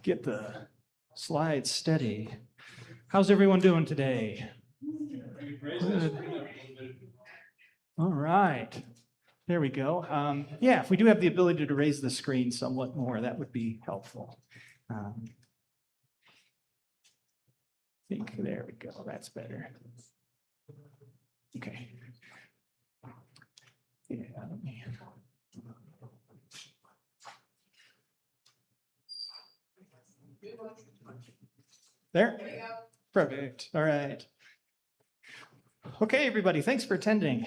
get the slides steady. How's everyone doing today? Good. All right. There we go. Yeah, if we do have the ability to raise the screen somewhat more, that would be helpful. I think there we go. That's better. Okay. Yeah, let me. There? Perfect. All right. Okay, everybody, thanks for attending.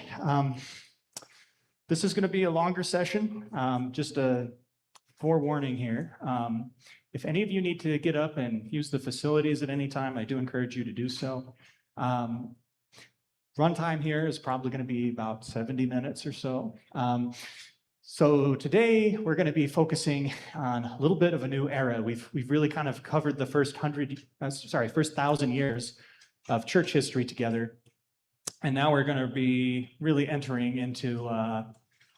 This is going to be a longer session. Just a forewarning here. If any of you need to get up and use the facilities at any time, I do encourage you to do so. Runtime here is probably going to be about 70 minutes or so. So today we're going to be focusing on a little bit of a new era. We've really kind of covered the first 1,000 years of church history together, and now we're going to be really entering into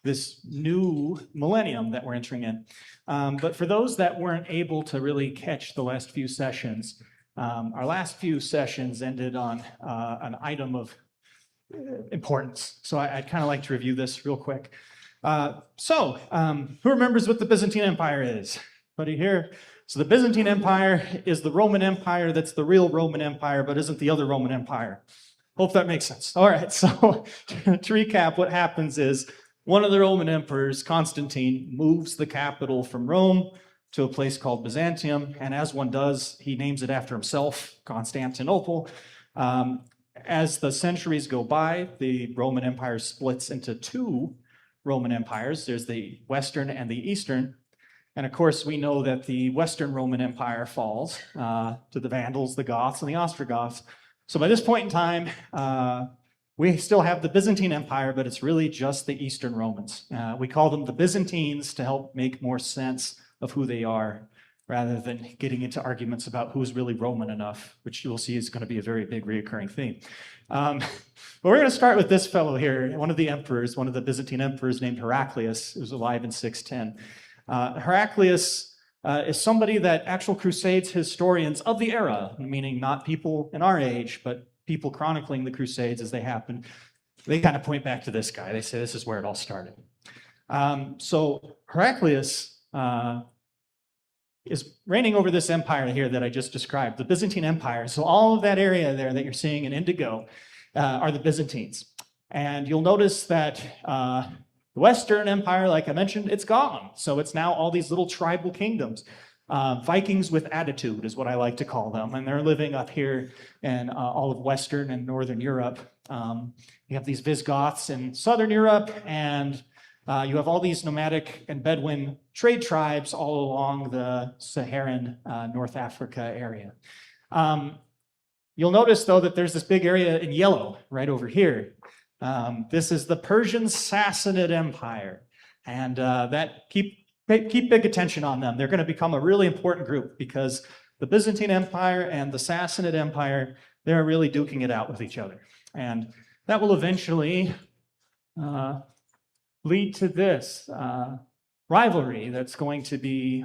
this new millennium that we're entering in. But for those that weren't able to really catch the last few sessions, our last few sessions ended on an item of importance. So I'd kind of like to review this real quick. Who remembers what the Byzantine Empire is? Anybody here? So the Byzantine Empire is the Roman Empire that's the real Roman Empire, but isn't the other Roman Empire. Hope that makes sense. All right, so to recap, what happens is one of the Roman emperors, Constantine, moves the capital from Rome to a place called Byzantium, and as one does, he names it after himself, Constantinople. As the centuries go by, the Roman Empire splits into two Roman empires. There's the Western and the Eastern. And of course, we know that the Western Roman Empire falls to the Vandals, the Goths, and the Ostrogoths. So by this point in time, we still have the Byzantine Empire, but it's really just the Eastern Romans. We call them the Byzantines to help make more sense of who they are, rather than getting into arguments about who's really Roman enough, which you will see is going to be a very big reoccurring theme. But we're going to start with this fellow here, one of the emperors, one of the Byzantine emperors named Heraclius, who was alive in 610. Heraclius is somebody that actual Crusades historians of the era, meaning not people in our age, but people chronicling the Crusades as they happened, they kind of point back to this guy. They say this is where it all started. So Heraclius is reigning over this empire here that I just described, the Byzantine Empire. So all of that area there that you're seeing in indigo are the Byzantines. And you'll notice that the Western Empire, like I mentioned, it's gone. So it's now all these little tribal kingdoms. Vikings with attitude is what I like to call them. And they're living up here in all of Western and Northern Europe. You have these Visigoths in Southern Europe, and you have all these nomadic and Bedouin trade tribes all along the Saharan North Africa area. You'll notice, though, that there's this big area in yellow right over here. This is the Persian Sassanid Empire, and keep big attention on them. They're going to become a really important group because the Byzantine Empire and the Sassanid Empire, they're really duking it out with each other. And that will eventually lead to this rivalry that's going to be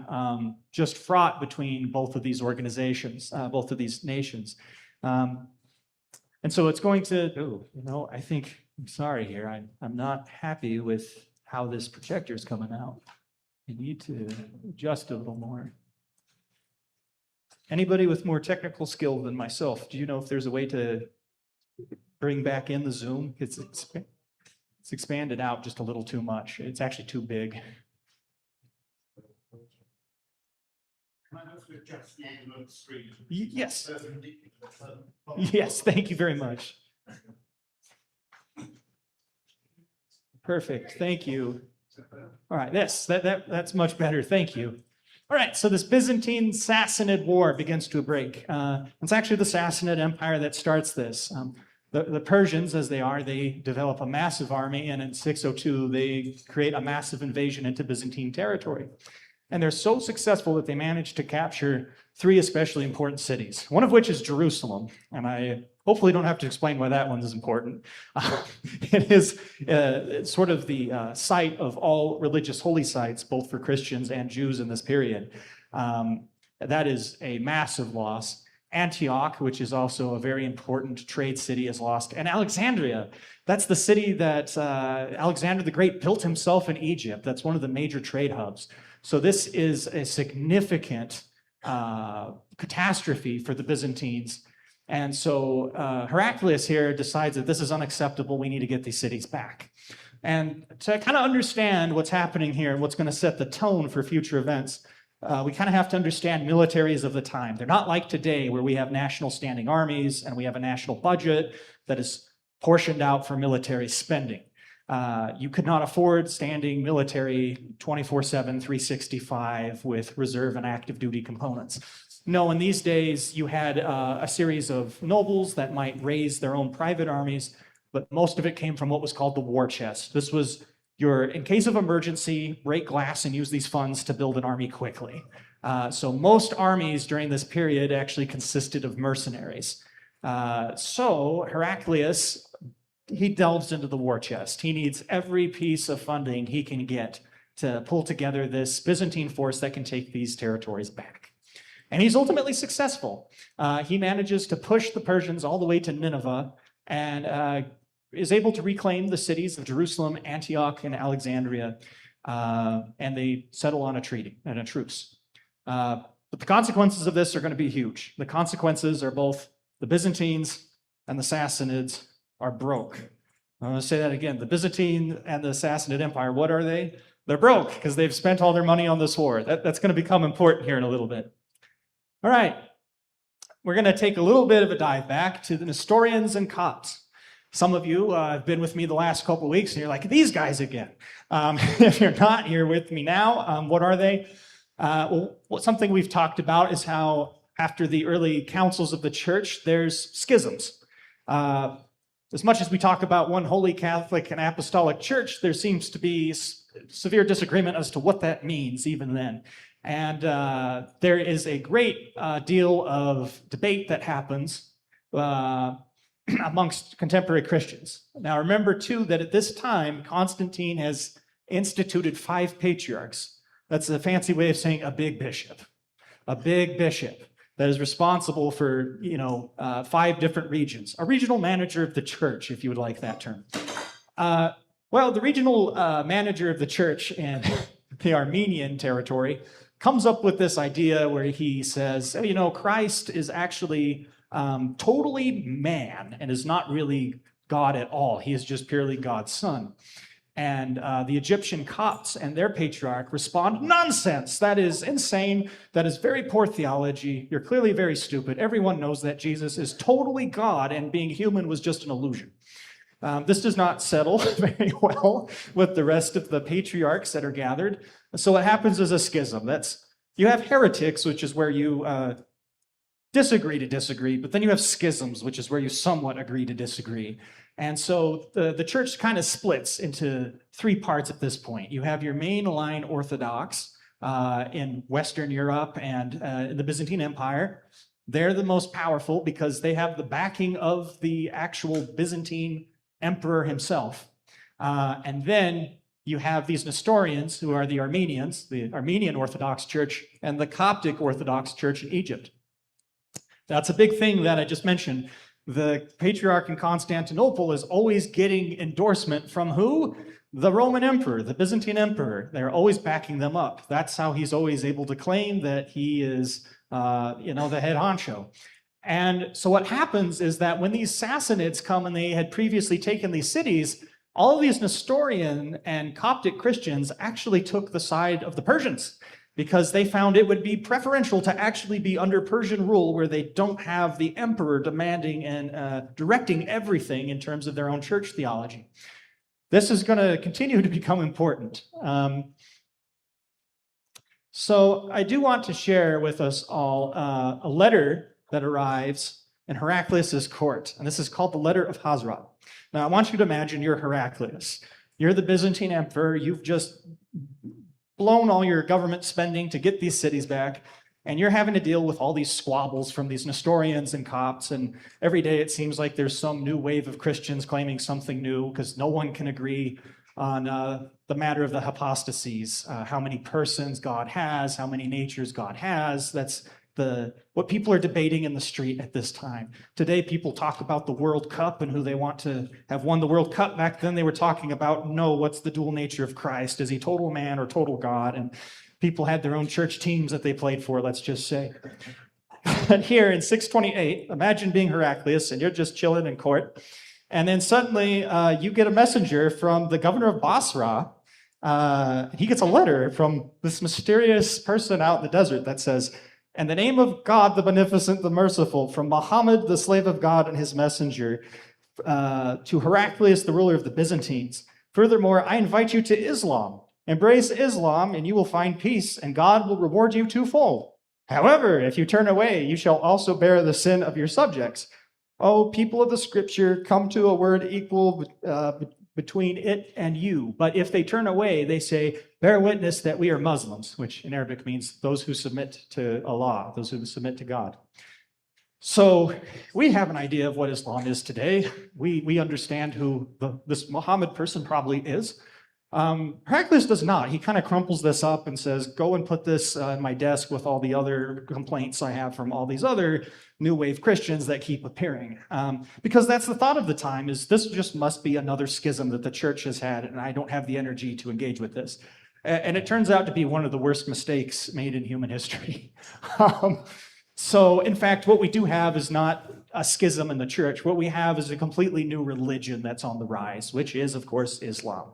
just fraught between both of these organizations, both of these nations. And so it's going to, I'm sorry here, I'm not happy with how this projector is coming out. I need to adjust a little more. Anybody with more technical skill than myself, do you know if there's a way to bring back in the zoom? It's expanded out just a little too much. It's actually too big. Yes. Yes, thank you very much. Perfect, thank you. All right, that's much better, thank you. All right, so this Byzantine Sassanid War begins to break. It's actually the Sassanid Empire that starts this. The Persians, as they develop a massive army, and in 602, they create a massive invasion into Byzantine territory. And they're so successful that they manage to capture three especially important cities, one of which is Jerusalem. And I hopefully don't have to explain why that one is important. It is sort of the site of all religious holy sites, both for Christians and Jews in this period. That is a massive loss. Antioch, which is also a very important trade city, is lost. And Alexandria, that's the city that Alexander the Great built himself in Egypt. That's one of the major trade hubs. So this is a significant catastrophe for the Byzantines. And so Heraclius here decides that this is unacceptable. We need to get these cities back. And to kind of understand what's happening here and what's going to set the tone for future events, we kind of have to understand militaries of the time. They're not like today where we have national standing armies and we have a national budget that is portioned out for military spending. You could not afford standing military 24/7, 365 with reserve and active duty components. No, in these days, you had a series of nobles that might raise their own private armies, but most of it came from what was called the war chest. This was in case of emergency, break glass and use these funds to build an army quickly. So most armies during this period actually consisted of mercenaries. So Heraclius, he delves into the war chest. He needs every piece of funding he can get to pull together this Byzantine force that can take these territories back. And he's ultimately successful. He manages to push the Persians all the way to Nineveh and is able to reclaim the cities of Jerusalem, Antioch, and Alexandria, and they settle on a treaty and a truce. But the consequences of this are going to be huge. The consequences are both the Byzantines and the Sassanids are broke. I'm going to say that again. The Byzantine and the Sassanid Empire, what are they? They're broke because they've spent all their money on this war. That's going to become important here in a little bit. All right. We're going to take a little bit of a dive back to the Nestorians and Copts. Some of you have been with me the last couple of weeks, and you're like, these guys again. If you're not, you're with me now. What are they? Something we've talked about is how after the early councils of the church, there's schisms. As much as we talk about one holy Catholic and apostolic church, there seems to be severe disagreement as to what that means even then. And there is a great deal of debate that happens amongst contemporary Christians. Now remember too that at this time, Constantine has instituted 5 patriarchs. That's a fancy way of saying a big bishop. A big bishop that is responsible for, 5 different regions. A regional manager of the church, if you would like that term. The regional manager of the church in the Armenian territory comes up with this idea where he says, Christ is actually totally man and is not really God at all. He is just purely God's son. And the Egyptian Copts and their patriarch respond, nonsense, that is insane, that is very poor theology, you're clearly very stupid. Everyone knows that Jesus is totally God and being human was just an illusion. This does not settle very well with the rest of the patriarchs that are gathered. So what happens is a schism. You have heretics, which is where you disagree to disagree, but then you have schisms, which is where you somewhat agree to disagree. And so the church kind of splits into 3 parts at this point. You have your main line Orthodox in Western Europe and in the Byzantine Empire. They're the most powerful because they have the backing of the actual Byzantine emperor himself. And then you have these Nestorians, who are the Armenians, the Armenian Orthodox Church, and the Coptic Orthodox Church in Egypt. That's a big thing that I just mentioned. The Patriarch in Constantinople is always getting endorsement from who? The Roman Emperor, the Byzantine Emperor. They're always backing them up. That's how he's always able to claim that he is, the head honcho. And so what happens is that when these Sassanids come and they had previously taken these cities, all of these Nestorian and Coptic Christians actually took the side of the Persians because they found it would be preferential to actually be under Persian rule where they don't have the emperor demanding and directing everything in terms of their own church theology. This is going to continue to become important. So I do want to share with us all a letter that arrives in Heraclius' court, and this is called the Letter of Hazrat. Now, I want you to imagine you're Heraclius. You're the Byzantine emperor. You've just blown all your government spending to get these cities back, and you're having to deal with all these squabbles from these Nestorians and Copts, and every day it seems like there's some new wave of Christians claiming something new because no one can agree on the matter of the hypostases, how many persons God has, how many natures God has. That's what people are debating in the street at this time. Today, people talk about the World Cup and who they want to have won the World Cup. Back then, they were talking about, no, what's the dual nature of Christ? Is he total man or total God? And people had their own church teams that they played for, let's just say. But here in 628, imagine being Heraclius and you're just chilling in court. And then suddenly you get a messenger from the governor of Basra. He gets a letter from this mysterious person out in the desert that says, "In the name of God, the beneficent, the merciful, from Muhammad, the slave of God and his messenger, to Heraclius, the ruler of the Byzantines. Furthermore, I invite you to Islam. Embrace Islam and you will find peace, and God will reward you twofold. However, if you turn away, you shall also bear the sin of your subjects. Oh, people of the scripture, come to a word equal between it and you. But if they turn away, they say, bear witness that we are Muslims," which in Arabic means those who submit to Allah, those who submit to God. So we have an idea of what Islam is today. We understand who this Muhammad person probably is. Heraclius does not. He kind of crumples this up and says, go and put this in my desk with all the other complaints I have from all these other New Wave Christians that keep appearing. Because that's the thought of the time, is this just must be another schism that the church has had, and I don't have the energy to engage with this. And it turns out to be one of the worst mistakes made in human history. So, in fact, what we do have is not a schism in the church. What we have is a completely new religion that's on the rise, which is, of course, Islam.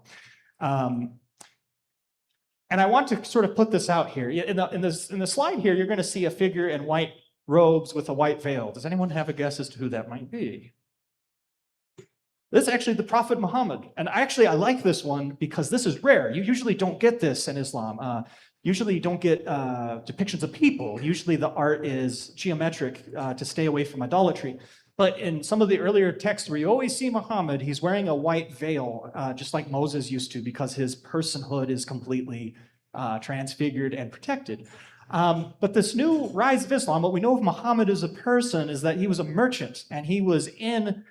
And I want to sort of put this out here. In the slide here, you're going to see a figure in white robes with a white veil. Does anyone have a guess as to who that might be? This is actually the Prophet Muhammad. And actually, I like this one because this is rare. You usually don't get this in Islam. Usually you don't get depictions of people. Usually the art is geometric to stay away from idolatry. But in some of the earlier texts where you always see Muhammad, he's wearing a white veil, just like Moses used to, because his personhood is completely transfigured and protected. But this new rise of Islam, what we know of Muhammad as a person is that he was a merchant, and he was in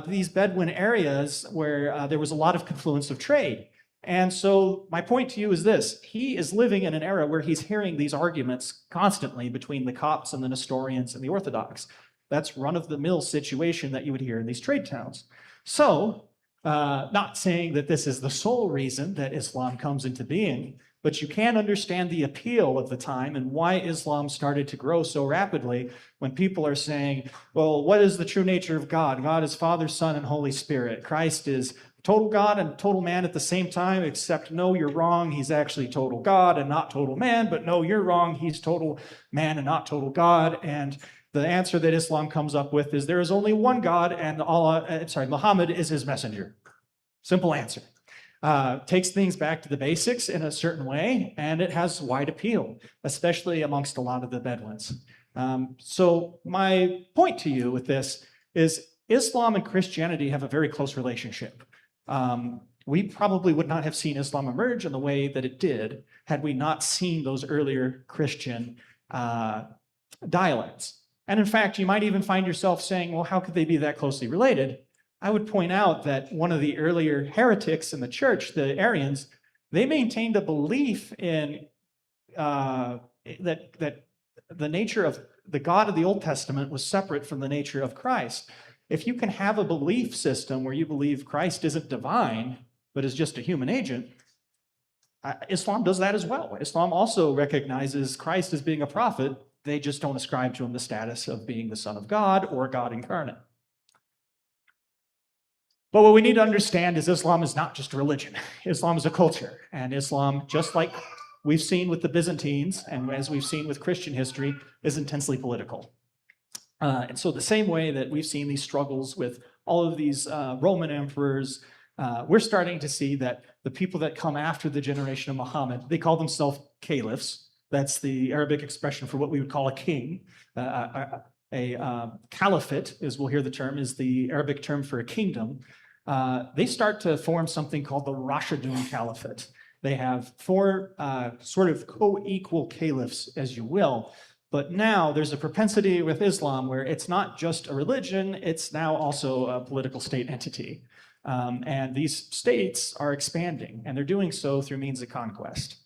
these Bedouin areas where there was a lot of confluence of trade. And so my point to you is this: he is living in an era where he's hearing these arguments constantly between the Copts and the Nestorians and the Orthodox. That's run-of-the-mill situation that you would hear in these trade towns. So, not saying that this is the sole reason that Islam comes into being, but you can understand the appeal of the time and why Islam started to grow so rapidly when people are saying, well, what is the true nature of God? God is Father, Son, and Holy Spirit. Christ is total God and total man at the same time, except no, you're wrong. He's actually total God and not total man, but no, you're wrong. He's total man and not total God. And the answer that Islam comes up with is there is only one God, and Muhammad is his messenger. Simple answer. Takes things back to the basics in a certain way, and it has wide appeal, especially amongst a lot of the Bedouins. So my point to you with this is Islam and Christianity have a very close relationship. We probably would not have seen Islam emerge in the way that it did had we not seen those earlier Christian dialects. And in fact, you might even find yourself saying, well, how could they be that closely related? I would point out that one of the earlier heretics in the church, the Arians, they maintained a belief in that the nature of the God of the Old Testament was separate from the nature of Christ. If you can have a belief system where you believe Christ isn't divine, but is just a human agent, Islam does that as well. Islam also recognizes Christ as being a prophet. They just don't ascribe to him the status of being the Son of God or God incarnate. But what we need to understand is Islam is not just a religion. Islam is a culture. And Islam, just like we've seen with the Byzantines and as we've seen with Christian history, is intensely political. And so the same way that we've seen these struggles with all of these Roman emperors, we're starting to see that the people that come after the generation of Muhammad, they call themselves caliphs. That's the Arabic expression for what we would call a king. A caliphate, as we'll hear the term, is the Arabic term for a kingdom. They start to form something called the Rashidun Caliphate. They have four sort of co-equal caliphs, as you will. But now there's a propensity with Islam where it's not just a religion, it's now also a political state entity. And these states are expanding, and they're doing so through means of conquest.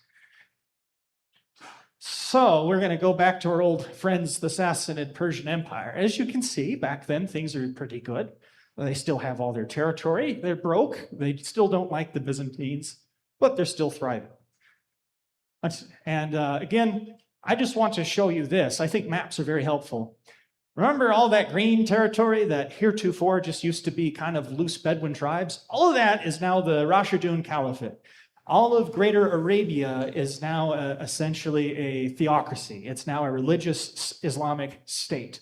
So we're going to go back to our old friends, the Sassanid Persian Empire. As you can see, back then, things are pretty good. They still have all their territory. They're broke. They still don't like the Byzantines, but they're still thriving. And again, I just want to show you this. I think maps are very helpful. Remember all that green territory that heretofore just used to be kind of loose Bedouin tribes? All of that is now the Rashidun Caliphate. All of Greater Arabia is now essentially a theocracy. It's now a religious Islamic state,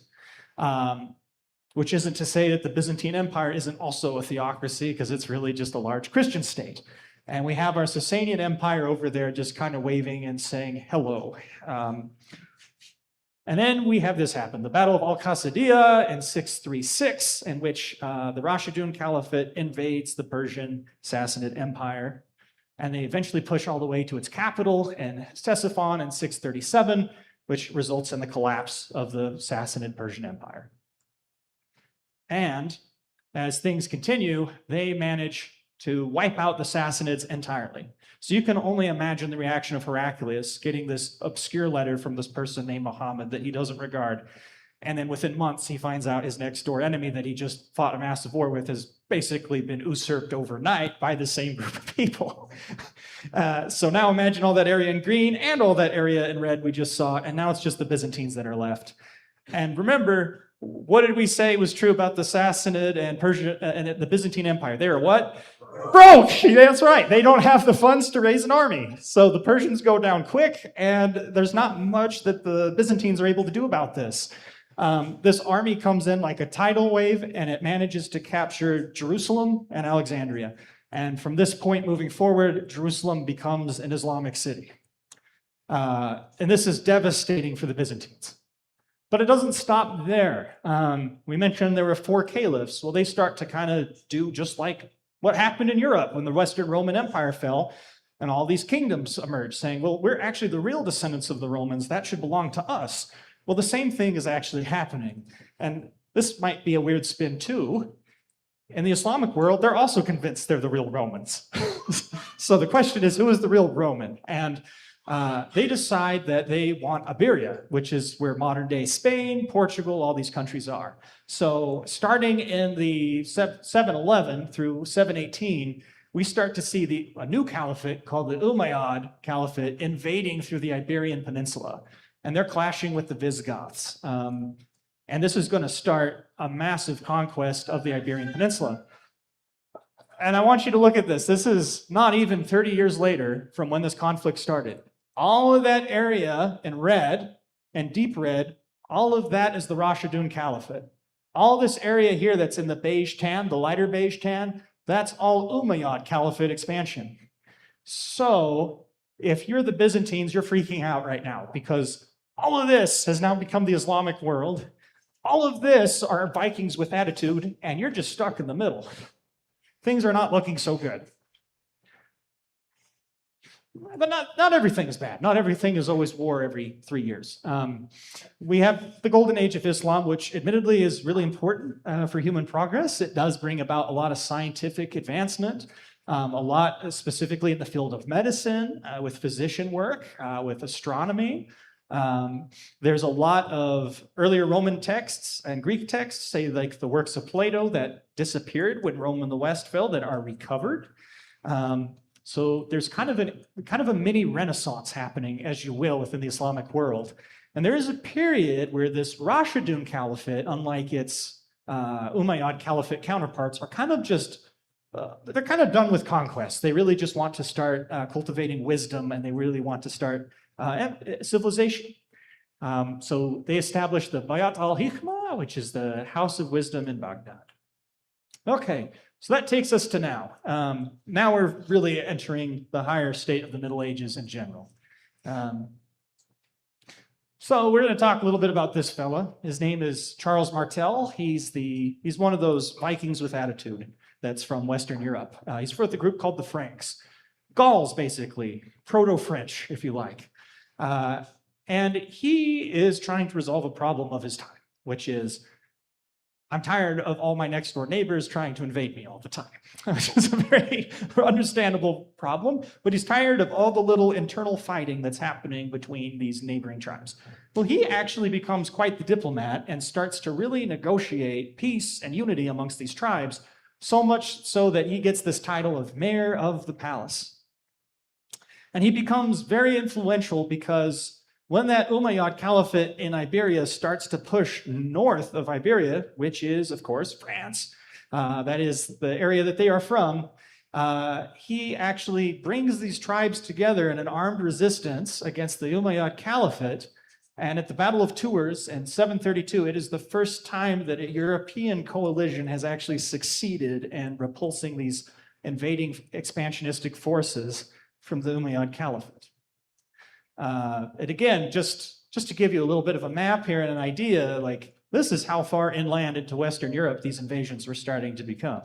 which isn't to say that the Byzantine Empire isn't also a theocracy, because it's really just a large Christian state. And we have our Sasanian Empire over there just kind of waving and saying hello. And then we have this happen, the Battle of Al-Qasadiyah in 636, in which the Rashidun Caliphate invades the Persian Sassanid Empire. And they eventually push all the way to its capital in Ctesiphon in 637, which results in the collapse of the Sassanid Persian Empire. And as things continue, they manage to wipe out the Sassanids entirely. So you can only imagine the reaction of Heraclius getting this obscure letter from this person named Muhammad that he doesn't regard. And then within months, he finds out his next door enemy that he just fought a massive war with has basically been usurped overnight by the same group of people. So now imagine all that area in green and all that area in red we just saw, and now it's just the Byzantines that are left. And remember, what did we say was true about the Sassanid and Persian and the Byzantine Empire? They are what? Broke! That's right. They don't have the funds to raise an army. So the Persians go down quick, and there's not much that the Byzantines are able to do about this. This army comes in like a tidal wave, and it manages to capture Jerusalem and Alexandria. And from this point moving forward, Jerusalem becomes an Islamic city. And this is devastating for the Byzantines. But it doesn't stop there. We mentioned there were 4 caliphs. Well, they start to kind of do just like what happened in Europe when the Western Roman Empire fell, and all these kingdoms emerged, saying, well, we're actually the real descendants of the Romans. That should belong to us. Well, the same thing is actually happening. And this might be a weird spin too. In the Islamic world, they're also convinced they're the real Romans. So the question is, who is the real Roman? And they decide that they want Iberia, which is where modern-day Spain, Portugal, all these countries are. So starting in the 711 through 718, we start to see a new caliphate called the Umayyad Caliphate invading through the Iberian Peninsula. And they're clashing with the Visigoths. And this is going to start a massive conquest of the Iberian Peninsula. And I want you to look at this. This is not even 30 years later from when this conflict started. All of that area in red and deep red, all of that is the Rashidun Caliphate. All this area here that's in the beige tan, the lighter beige tan, that's all Umayyad Caliphate expansion. So if you're the Byzantines, you're freaking out right now because all of this has now become the Islamic world. All of this are Vikings with attitude, and you're just stuck in the middle. Things are not looking so good. But not everything is bad. Not everything is always war every 3 years. We have the golden age of Islam, which admittedly is really important for human progress. It does bring about a lot of scientific advancement, a lot specifically in the field of medicine, with physician work, with astronomy. There's a lot of earlier Roman texts and Greek texts, say like the works of Plato that disappeared when Rome and the West fell, that are recovered. So there's kind of a mini renaissance happening, as you will, within the Islamic world. And there is a period where this Rashidun Caliphate, unlike its Umayyad Caliphate counterparts, are kind of just, they're kind of done with conquest. They really just want to start cultivating wisdom, and they really want to start civilization. So they established the Bayat al-Hikmah, which is the House of Wisdom in Baghdad. Okay, so that takes us to now. Now we're really entering the higher state of the Middle Ages in general. So we're going to talk a little bit about this fella. His name is Charles Martel. He's one of those Vikings with attitude that's from Western Europe. He's with a group called the Franks. Gauls, basically, proto-French, if you like. And he is trying to resolve a problem of his time, which is, I'm tired of all my next door neighbors trying to invade me all the time, which is a very understandable problem. But he's tired of all the little internal fighting that's happening between these neighboring tribes. Well, he actually becomes quite the diplomat and starts to really negotiate peace and unity amongst these tribes, so much so that he gets this title of mayor of the palace. And he becomes very influential because when that Umayyad Caliphate in Iberia starts to push north of Iberia, which is, of course, France, that is the area that they are from, he actually brings these tribes together in an armed resistance against the Umayyad Caliphate. And at the Battle of Tours in 732, it is the first time that a European coalition has actually succeeded in repulsing these invading expansionistic forces from the Umayyad Caliphate. And again, just to give you a little bit of a map here and an idea, like this is how far inland into Western Europe these invasions were starting to become.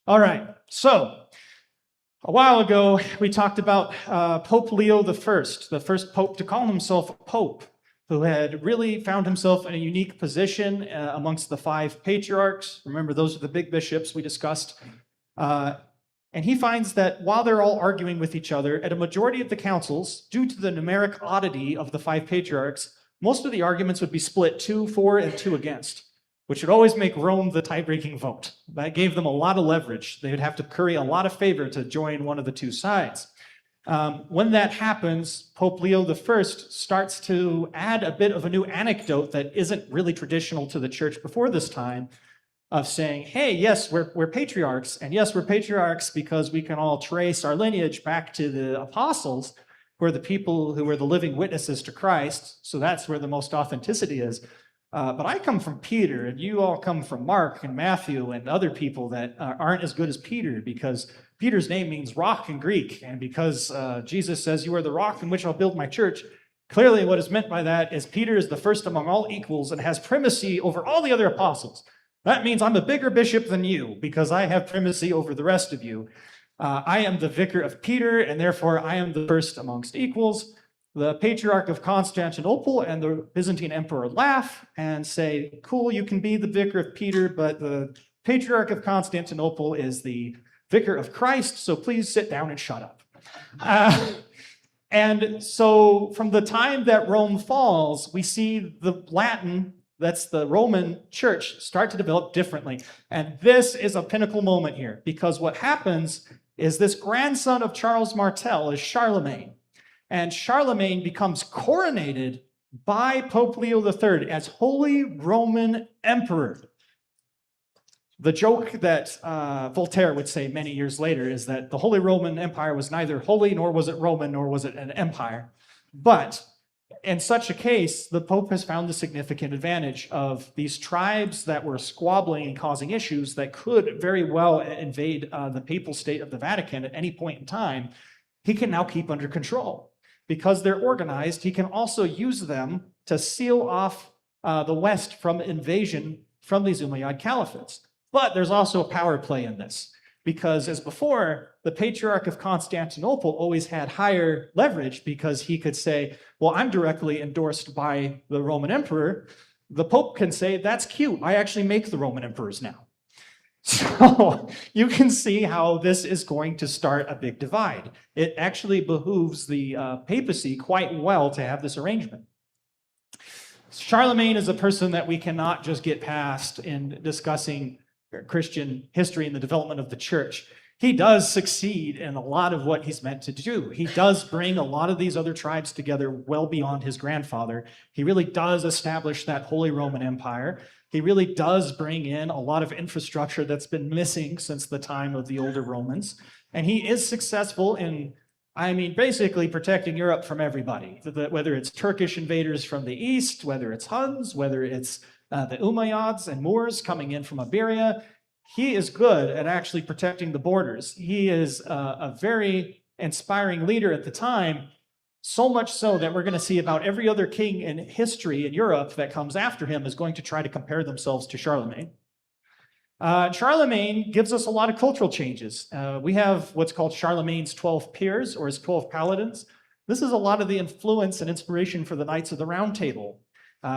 All right, so a while ago, we talked about Pope Leo the first pope to call himself a pope, who had really found himself in a unique position amongst the 5 patriarchs. Remember, those are the big bishops we discussed. And he finds that while they're all arguing with each other, at a majority of the councils, due to the numeric oddity of the 5 patriarchs, most of the arguments would be split 2 for and 2 against, which would always make Rome the tie-breaking vote. That gave them a lot of leverage. They would have to curry a lot of favor to join one of the 2 sides. When that happens, Pope Leo I starts to add a bit of a new anecdote that isn't really traditional to the church before this time, of saying, hey, yes, we're patriarchs, and yes, we're patriarchs because we can all trace our lineage back to the apostles, who are the people who were the living witnesses to Christ, so that's where the most authenticity is. But I come from Peter, and you all come from Mark and Matthew and other people that aren't as good as Peter, because Peter's name means rock in Greek, and because Jesus says, you are the rock in which I'll build my church, clearly what is meant by that is Peter is the first among all equals and has primacy over all the other apostles. That means I'm a bigger bishop than you because I have primacy over the rest of you. I am the vicar of Peter, and therefore I am the first amongst equals. The Patriarch of Constantinople and the Byzantine Emperor laugh and say, cool, you can be the vicar of Peter, but the Patriarch of Constantinople is the vicar of Christ, so please sit down and shut up. And so from the time that Rome falls, we see the Latin, that's the Roman church, start to develop differently. And this is a pinnacle moment here, because what happens is this grandson of Charles Martel is Charlemagne. And Charlemagne becomes coronated by Pope Leo III as Holy Roman Emperor. The joke that Voltaire would say many years later is that the Holy Roman Empire was neither holy, nor was it Roman, nor was it an empire. But in such a case, the Pope has found the significant advantage of these tribes that were squabbling and causing issues that could very well invade the papal state of the Vatican at any point in time. He can now keep under control. Because they're organized, he can also use them to seal off the West from invasion from these Umayyad caliphates. But there's also a power play in this, because as before, the Patriarch of Constantinople always had higher leverage because he could say, well, I'm directly endorsed by the Roman emperor. The Pope can say, that's cute. I actually make the Roman emperors now. So you can see how this is going to start a big divide. It actually behooves the papacy quite well to have this arrangement. Charlemagne is a person that we cannot just get past in discussing Christian history and the development of the church. He does succeed in a lot of what he's meant to do. He does bring a lot of these other tribes together well beyond his grandfather. He really does establish that Holy Roman Empire. He really does bring in a lot of infrastructure that's been missing since the time of the older Romans. And he is successful in, basically protecting Europe from everybody, whether it's Turkish invaders from the east, whether it's Huns, whether it's the Umayyads and Moors coming in from Iberia. He is good at actually protecting the borders. He is a very inspiring leader at the time, so much so that we're going to see about every other king in history in Europe that comes after him is going to try to compare themselves to Charlemagne. Charlemagne gives us a lot of cultural changes. We have what's called Charlemagne's 12 peers, or his 12 paladins. This is a lot of the influence and inspiration for the Knights of the Round Table.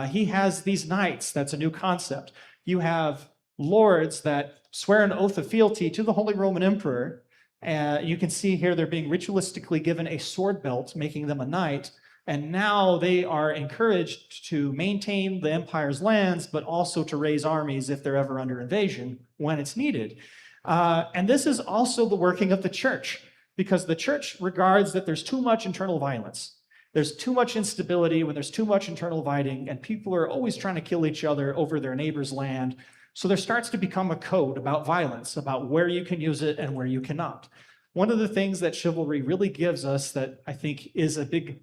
He has these knights. That's a new concept. You have lords that swear an oath of fealty to the Holy Roman Emperor. You can see here they're being ritualistically given a sword belt, making them a knight. And now they are encouraged to maintain the empire's lands, but also to raise armies if they're ever under invasion when it's needed. And this is also the working of the church, because the church regards that there's too much internal violence. There's too much instability when there's too much internal fighting, and people are always trying to kill each other over their neighbor's land. So there starts to become a code about violence, about where you can use it and where you cannot. One of the things that chivalry really gives us that I think is a big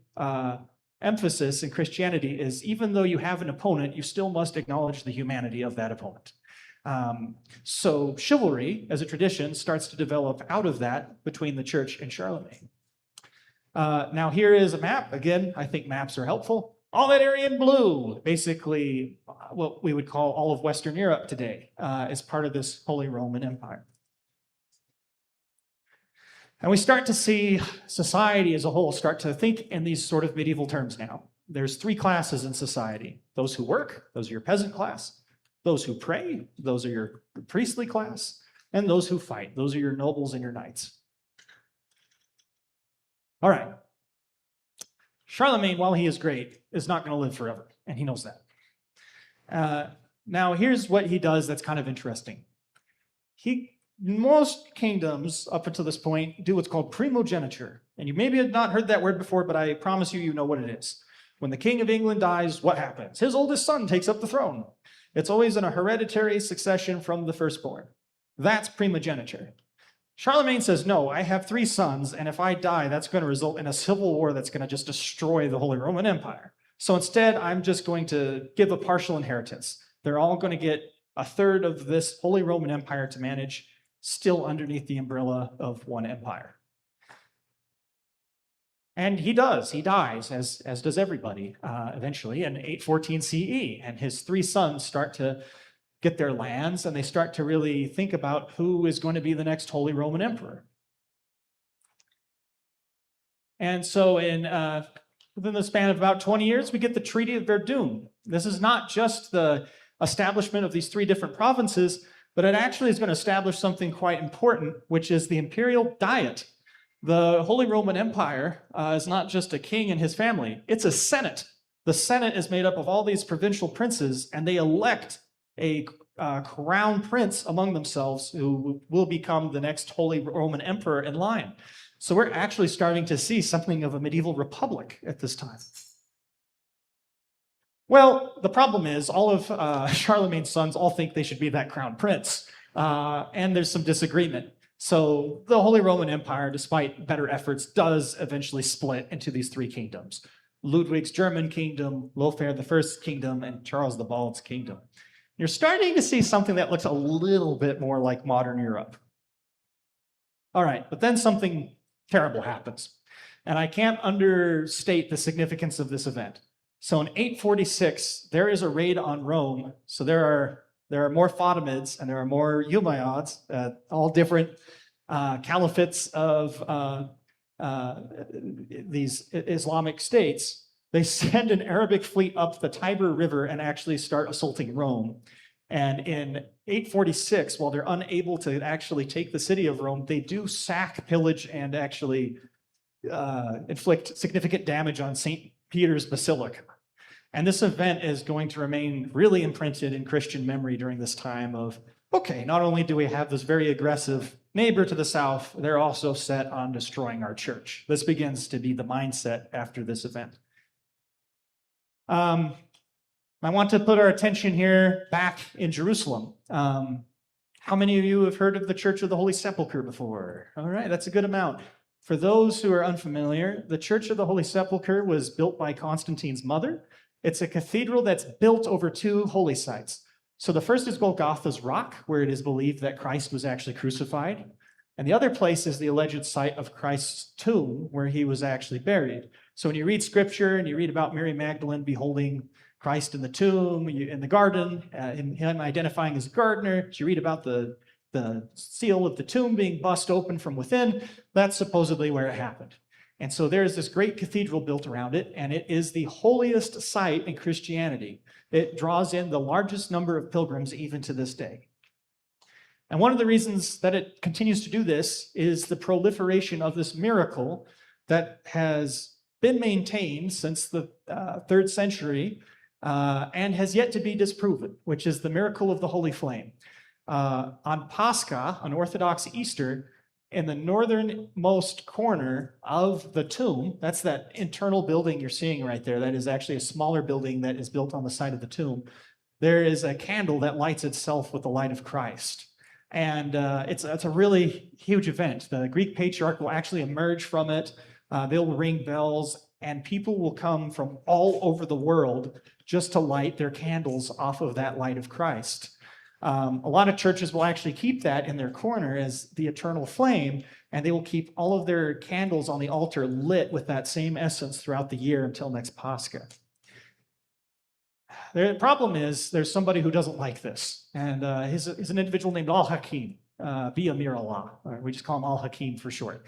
emphasis in Christianity is even though you have an opponent, you still must acknowledge the humanity of that opponent. So chivalry, as a tradition, starts to develop out of that between the church and Charlemagne. Now here is a map. Again, I think maps are helpful. All that area in blue, basically what we would call all of Western Europe today, is part of this Holy Roman Empire. And we start to see society as a whole start to think in these sort of medieval terms now. There's three classes in society. Those who work, those are your peasant class. Those who pray, those are your priestly class. And those who fight, those are your nobles and your knights. All right. Charlemagne, while he is great, is not going to live forever, and he knows that. Now, here's what he does that's kind of interesting. Most kingdoms, up until this point, do what's called primogeniture. And you maybe have not heard that word before, but I promise you, you know what it is. When the king of England dies, what happens? His oldest son takes up the throne. It's always in a hereditary succession from the firstborn. That's primogeniture. Charlemagne says, no, I have 3 sons, and if I die, that's going to result in a civil war that's going to just destroy the Holy Roman Empire. So instead, I'm just going to give a partial inheritance. They're all going to get a third of this Holy Roman Empire to manage, still underneath the umbrella of one empire. And he does. He dies, as does everybody, eventually, in 814 CE. And his 3 sons start to get their lands, and they start to really think about who is going to be the next Holy Roman Emperor. And so within the span of about 20 years, we get the Treaty of Verdun. This is not just the establishment of these 3 different provinces, but it actually is going to establish something quite important, which is the imperial diet. The Holy Roman Empire is not just a king and his family, it's a senate. The senate is made up of all these provincial princes, and they elect a crown prince among themselves who will become the next Holy Roman Emperor in line. So we're actually starting to see something of a medieval republic at this time. Well, the problem is all of Charlemagne's sons all think they should be that crown prince, and there's some disagreement. So the Holy Roman Empire, despite better efforts, does eventually split into these 3 kingdoms. Ludwig's German kingdom, Lothair I's kingdom, and Charles the Bald's kingdom. You're starting to see something that looks a little bit more like modern Europe. All right, but then something terrible happens. And I can't understate the significance of this event. So in 846, there is a raid on Rome. So there are more Fatimids and there are more Umayyads, all different caliphates of these Islamic states. They send an Arabic fleet up the Tiber River and actually start assaulting Rome. And in 846, while they're unable to actually take the city of Rome, they do sack, pillage, and actually inflict significant damage on St. Peter's Basilica. And this event is going to remain really imprinted in Christian memory during this time of, okay, not only do we have this very aggressive neighbor to the south, they're also set on destroying our church. This begins to be the mindset after this event. I want to put our attention here back in Jerusalem. How many of you have heard of the Church of the Holy Sepulchre before? All right, that's a good amount. For those who are unfamiliar, the Church of the Holy Sepulchre was built by Constantine's mother. It's a cathedral that's built over 2 holy sites. So the first is Golgotha's Rock, where it is believed that Christ was actually crucified. And the other place is the alleged site of Christ's tomb, where he was actually buried. So when you read scripture and you read about Mary Magdalene beholding Christ in the tomb, in the garden, him identifying as a gardener, you read about the seal of the tomb being bust open from within, that's supposedly where it happened. And so there's this great cathedral built around it, and it is the holiest site in Christianity. It draws in the largest number of pilgrims even to this day. And one of the reasons that it continues to do this is the proliferation of this miracle that has been maintained since the 3rd century and has yet to be disproven, which is the miracle of the Holy Flame. On Pascha, on Orthodox Easter, in the northernmost corner of the tomb, that's that internal building you're seeing right there, that is actually a smaller building that is built on the side of the tomb, there is a candle that lights itself with the light of Christ. And it's a really huge event. The Greek patriarch will actually emerge from it. They'll ring bells, and people will come from all over the world just to light their candles off of that light of Christ. A lot of churches will actually keep that in their corner as the eternal flame, and they will keep all of their candles on the altar lit with that same essence throughout the year until next Pascha. The problem is there's somebody who doesn't like this, and he's an individual named Al-Hakim, Bi Amir Allah. We just call him Al-Hakim for short.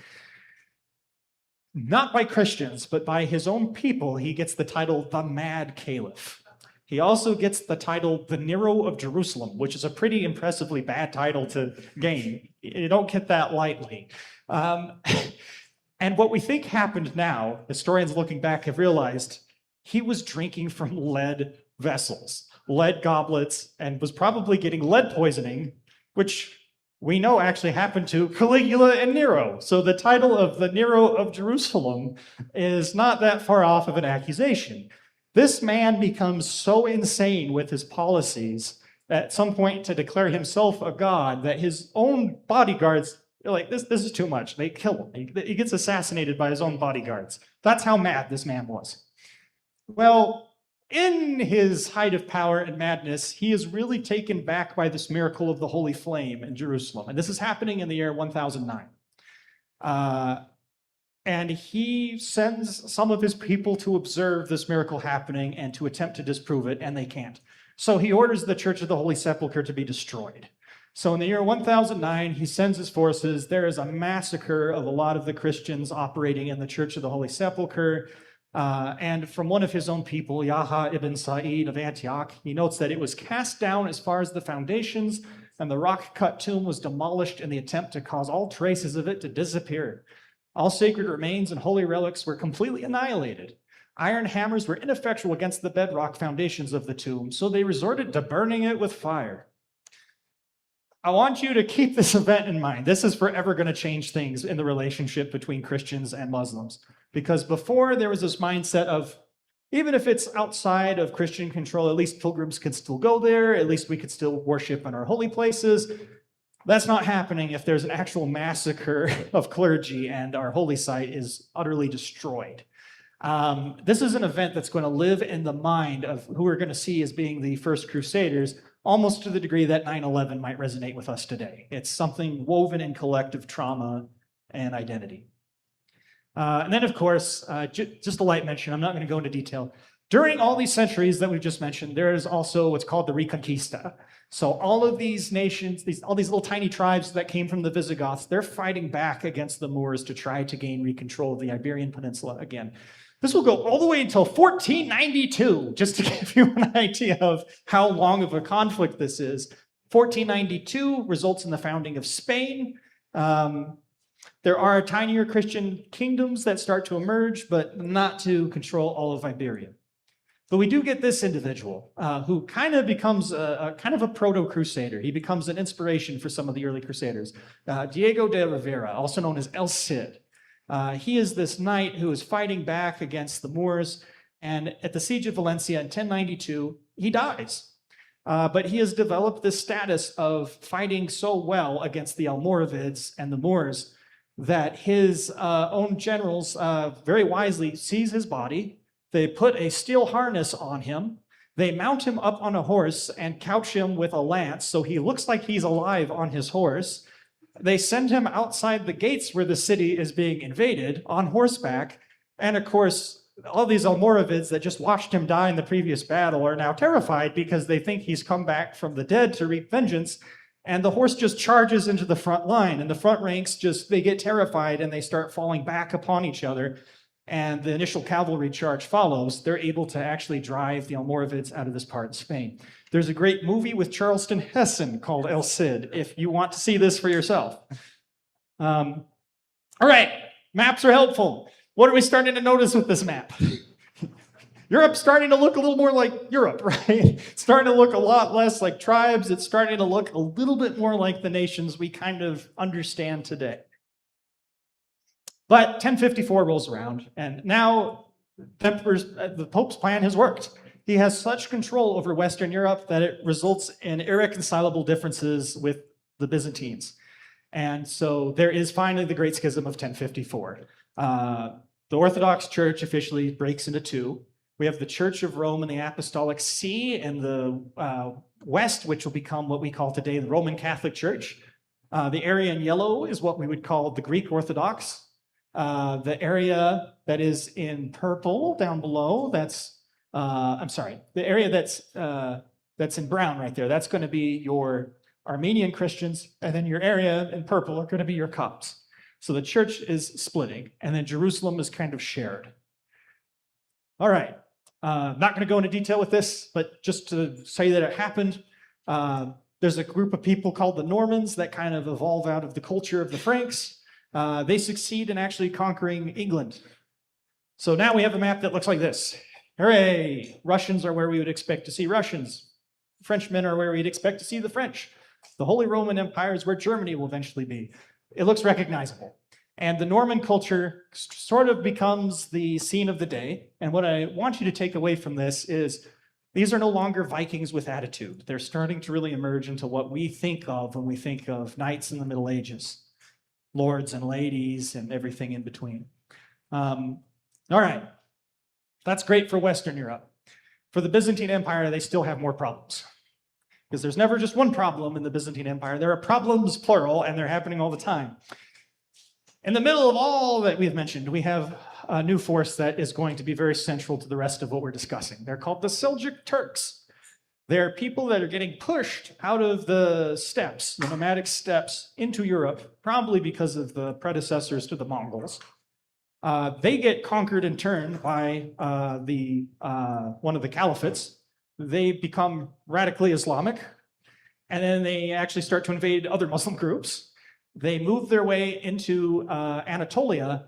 Not by Christians, but by his own people, he gets the title the Mad Caliph. He also gets the title the Nero of Jerusalem, which is a pretty impressively bad title to gain. You don't get that lightly. And what we think happened now, historians looking back have realized he was drinking from lead vessels, lead goblets, and was probably getting lead poisoning, which we know actually happened to Caligula and Nero. So the title of the Nero of Jerusalem is not that far off of an accusation. This man becomes so insane with his policies at some point to declare himself a god that his own bodyguards are like, this is too much. They kill him. He gets assassinated by his own bodyguards. That's how mad this man was. Well, in his height of power and madness, he is really taken back by this miracle of the Holy Flame in Jerusalem. And this is happening in the year 1009. And he sends some of his people to observe this miracle happening and to attempt to disprove it, and they can't. So he orders the Church of the Holy Sepulchre to be destroyed. So in the year 1009, he sends his forces. There is a massacre of a lot of the Christians operating in the Church of the Holy Sepulchre. And from one of his own people, Yahya ibn Sa'id of Antioch, he notes that it was cast down as far as the foundations, and the rock-cut tomb was demolished in the attempt to cause all traces of it to disappear. All sacred remains and holy relics were completely annihilated. Iron hammers were ineffectual against the bedrock foundations of the tomb, so they resorted to burning it with fire. I want you to keep this event in mind. This is forever going to change things in the relationship between Christians and Muslims. Because before, there was this mindset of, even if it's outside of Christian control, at least pilgrims can still go there, at least we could still worship in our holy places. That's not happening if there's an actual massacre of clergy and our holy site is utterly destroyed. This is an event that's going to live in the mind of who we're going to see as being the first Crusaders, almost to the degree that 9/11 might resonate with us today. It's something woven in collective trauma and identity. And then, of course, just a light mention, I'm not going to go into detail. During all these centuries that we've just mentioned, there is also what's called the Reconquista. So all of these nations, all these little tiny tribes that came from the Visigoths, they're fighting back against the Moors to try to gain control of the Iberian Peninsula again. This will go all the way until 1492, just to give you an idea of how long of a conflict this is. 1492 results in the founding of Spain. There are tinier Christian kingdoms that start to emerge, but not to control all of Iberia. But we do get this individual who kind of becomes a proto-crusader. He becomes an inspiration for some of the early crusaders. Diego de Rivera, also known as El Cid. He is this knight who is fighting back against the Moors, and at the siege of Valencia in 1092, he dies. But he has developed this status of fighting so well against the Almoravids and the Moors that his own generals very wisely seize his body. They put a steel harness on him. They mount him up on a horse and couch him with a lance so he looks like he's alive on his horse. They send him outside the gates where the city is being invaded on horseback. And of course, all these Almoravids that just watched him die in the previous battle are now terrified because they think he's come back from the dead to wreak vengeance. And the horse just charges into the front line, and the front ranks they get terrified and they start falling back upon each other. And the initial cavalry charge follows. They're able to actually drive the Almoravids out of this part of Spain. There's a great movie with Charlton Heston called El Cid, if you want to see this for yourself. All right, maps are helpful. What are we starting to notice with this map? Europe's starting to look a little more like Europe, right? It's starting to look a lot less like tribes. It's starting to look a little bit more like the nations we kind of understand today. But 1054 rolls around, and now the Pope's plan has worked. He has such control over Western Europe that it results in irreconcilable differences with the Byzantines. And so there is finally the Great Schism of 1054. The Orthodox Church officially breaks into two. We have the Church of Rome and the Apostolic See in the west, which will become what we call today the Roman Catholic Church. The area in yellow is what we would call the Greek Orthodox. The area that is in purple down below, the area that's in brown right there, that's going to be your Armenian Christians, and then your area in purple are going to be your Copts. So the church is splitting, and then Jerusalem is kind of shared. All right, not going to go into detail with this, but just to say that it happened, there's a group of people called the Normans that kind of evolve out of the culture of the Franks. They succeed in actually conquering England. So now we have a map that looks like this. Hooray! Russians are where we would expect to see Russians. Frenchmen are where we'd expect to see the French. The Holy Roman Empire is where Germany will eventually be. It looks recognizable. And the Norman culture sort of becomes the scene of the day. And what I want you to take away from this is these are no longer Vikings with attitude. They're starting to really emerge into what we think of when we think of knights in the Middle Ages. Lords and ladies and everything in between. All right, that's great for Western Europe. For the Byzantine Empire, they still have more problems. Because there's never just one problem in the Byzantine Empire. There are problems, plural, and they're happening all the time. In the middle of all that we've mentioned, we have a new force that is going to be very central to the rest of what we're discussing. They're called the Seljuk Turks. They're people that are getting pushed out of the steppes, the nomadic steppes, into Europe, probably because of the predecessors to the Mongols. They get conquered in turn by one of the caliphates. They become radically Islamic, and then they actually start to invade other Muslim groups. They move their way into Anatolia,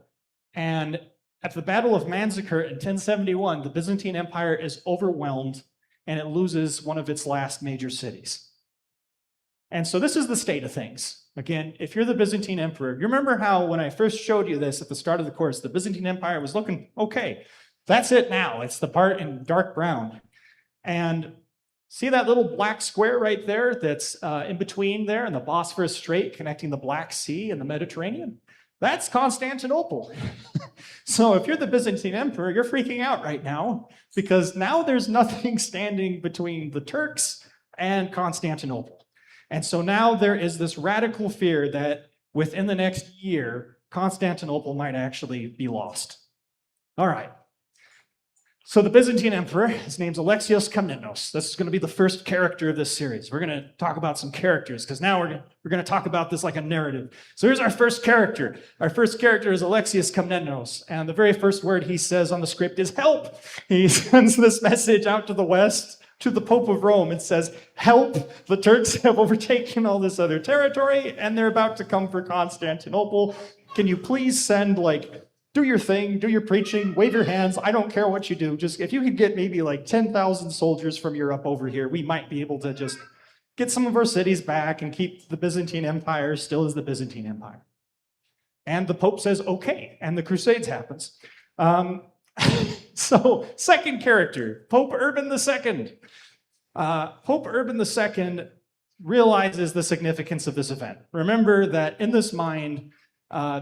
and at the Battle of Manzikert in 1071, the Byzantine Empire is overwhelmed, and it loses one of its last major cities. And so this is the state of things. Again, if you're the Byzantine Emperor, you remember how when I first showed you this at the start of the course, the Byzantine Empire was looking okay. That's it now. It's the part in dark brown. And see that little black square right there that's in between there in the Bosphorus Strait connecting the Black Sea and the Mediterranean? That's Constantinople. So if you're the Byzantine Emperor, you're freaking out right now because now there's nothing standing between the Turks and Constantinople. And so now there is this radical fear that within the next year, Constantinople might actually be lost. All right. So the Byzantine Emperor, his name's Alexios Komnenos. This is going to be the first character of this series. We're going to talk about some characters because now we're going to talk about this like a narrative. So here's our first character. Our first character is Alexios Komnenos, and the very first word he says on the script is help. He sends this message out to the west, to the Pope of Rome, and says, help, the Turks have overtaken all this other territory, and they're about to come for Constantinople. Can you please send, do your thing, do your preaching, wave your hands. I don't care what you do. Just if you could get maybe 10,000 soldiers from Europe over here, we might be able to just get some of our cities back and keep the Byzantine Empire still as the Byzantine Empire. And the Pope says, okay, and the Crusades happens. So second character, Pope Urban II. Pope Urban II realizes the significance of this event. Remember that in this mind,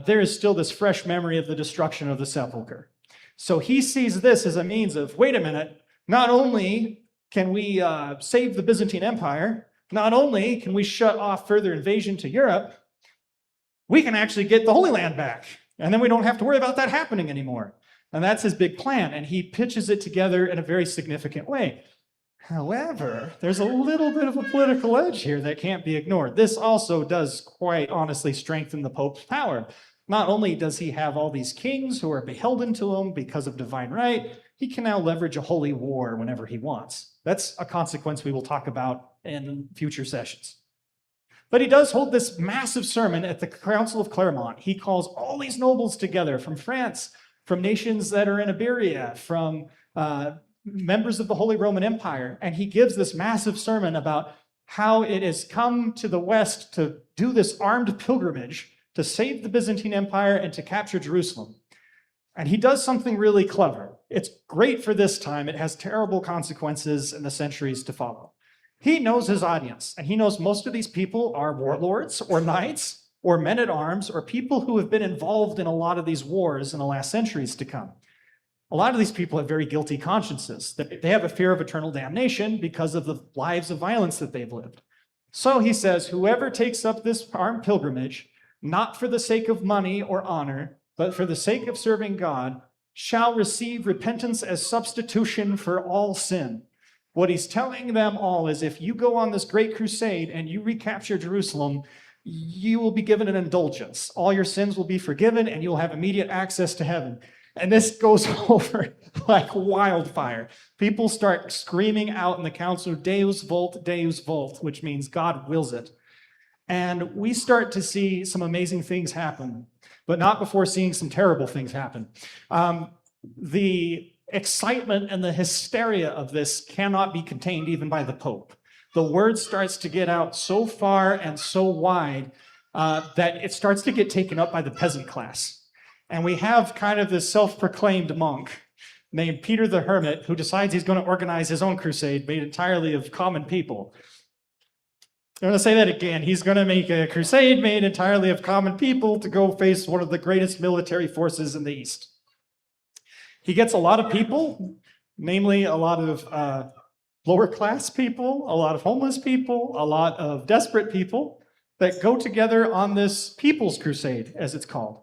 there is still this fresh memory of the destruction of the sepulchre. So he sees this as a means of, wait a minute, not only can we save the Byzantine Empire, not only can we shut off further invasion to Europe, we can actually get the Holy Land back. And then we don't have to worry about that happening anymore. And that's his big plan. And he pitches it together in a very significant way. However, there's a little bit of a political edge here that can't be ignored. This also does quite honestly strengthen the Pope's power. Not only does he have all these kings who are beholden to him because of divine right, he can now leverage a holy war whenever he wants. That's a consequence we will talk about in future sessions. But he does hold this massive sermon at the Council of Clermont. He calls all these nobles together from France, from nations that are in Iberia, from members of the Holy Roman Empire, and he gives this massive sermon about how it has come to the West to do this armed pilgrimage to save the Byzantine Empire and to capture Jerusalem. And he does something really clever. It's great for this time. It has terrible consequences in the centuries to follow. He knows his audience, and he knows most of these people are warlords or knights or men at arms or people who have been involved in a lot of these wars in the last centuries to come. A lot of these people have very guilty consciences. They have a fear of eternal damnation because of the lives of violence that they've lived. So he says, whoever takes up this armed pilgrimage, not for the sake of money or honor, but for the sake of serving God, shall receive repentance as substitution for all sin. What he's telling them all is if you go on this great crusade and you recapture Jerusalem, you will be given an indulgence. All your sins will be forgiven and you'll have immediate access to heaven. And this goes over like wildfire. People start screaming out in the council, Deus vult, which means God wills it. And we start to see some amazing things happen, but not before seeing some terrible things happen. The excitement and the hysteria of this cannot be contained even by the Pope. The word starts to get out so far and so wide that it starts to get taken up by the peasant class. And we have kind of this self-proclaimed monk named Peter the Hermit who decides he's going to organize his own crusade made entirely of common people. I'm going to say that again. He's going to make a crusade made entirely of common people to go face one of the greatest military forces in the East. He gets a lot of people, namely a lot of lower class people, a lot of homeless people, a lot of desperate people that go together on this People's Crusade, as it's called.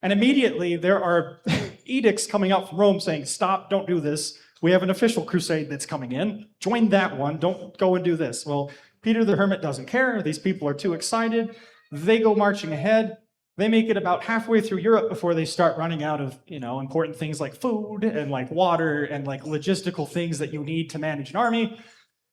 And immediately there are edicts coming out from Rome saying, stop, don't do this. We have an official crusade that's coming in. Join that one. Don't go and do this. Well, Peter the Hermit doesn't care. These people are too excited. They go marching ahead. They make it about halfway through Europe before they start running out of, important things like food and like water and like logistical things that you need to manage an army.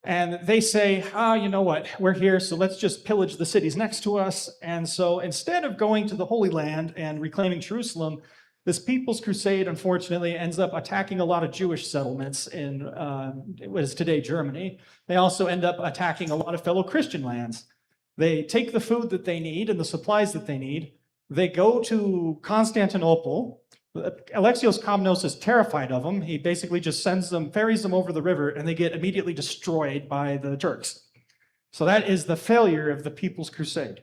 And they say, you know what, we're here, so let's just pillage the cities next to us. And so instead of going to the Holy Land and reclaiming Jerusalem, this People's Crusade, unfortunately, ends up attacking a lot of Jewish settlements in what is today Germany. They also end up attacking a lot of fellow Christian lands. They take the food that they need and the supplies that they need. They go to Constantinople. Alexios Komnenos is terrified of them. He basically just ferries them over the river, and they get immediately destroyed by the Turks. So that is the failure of the People's Crusade.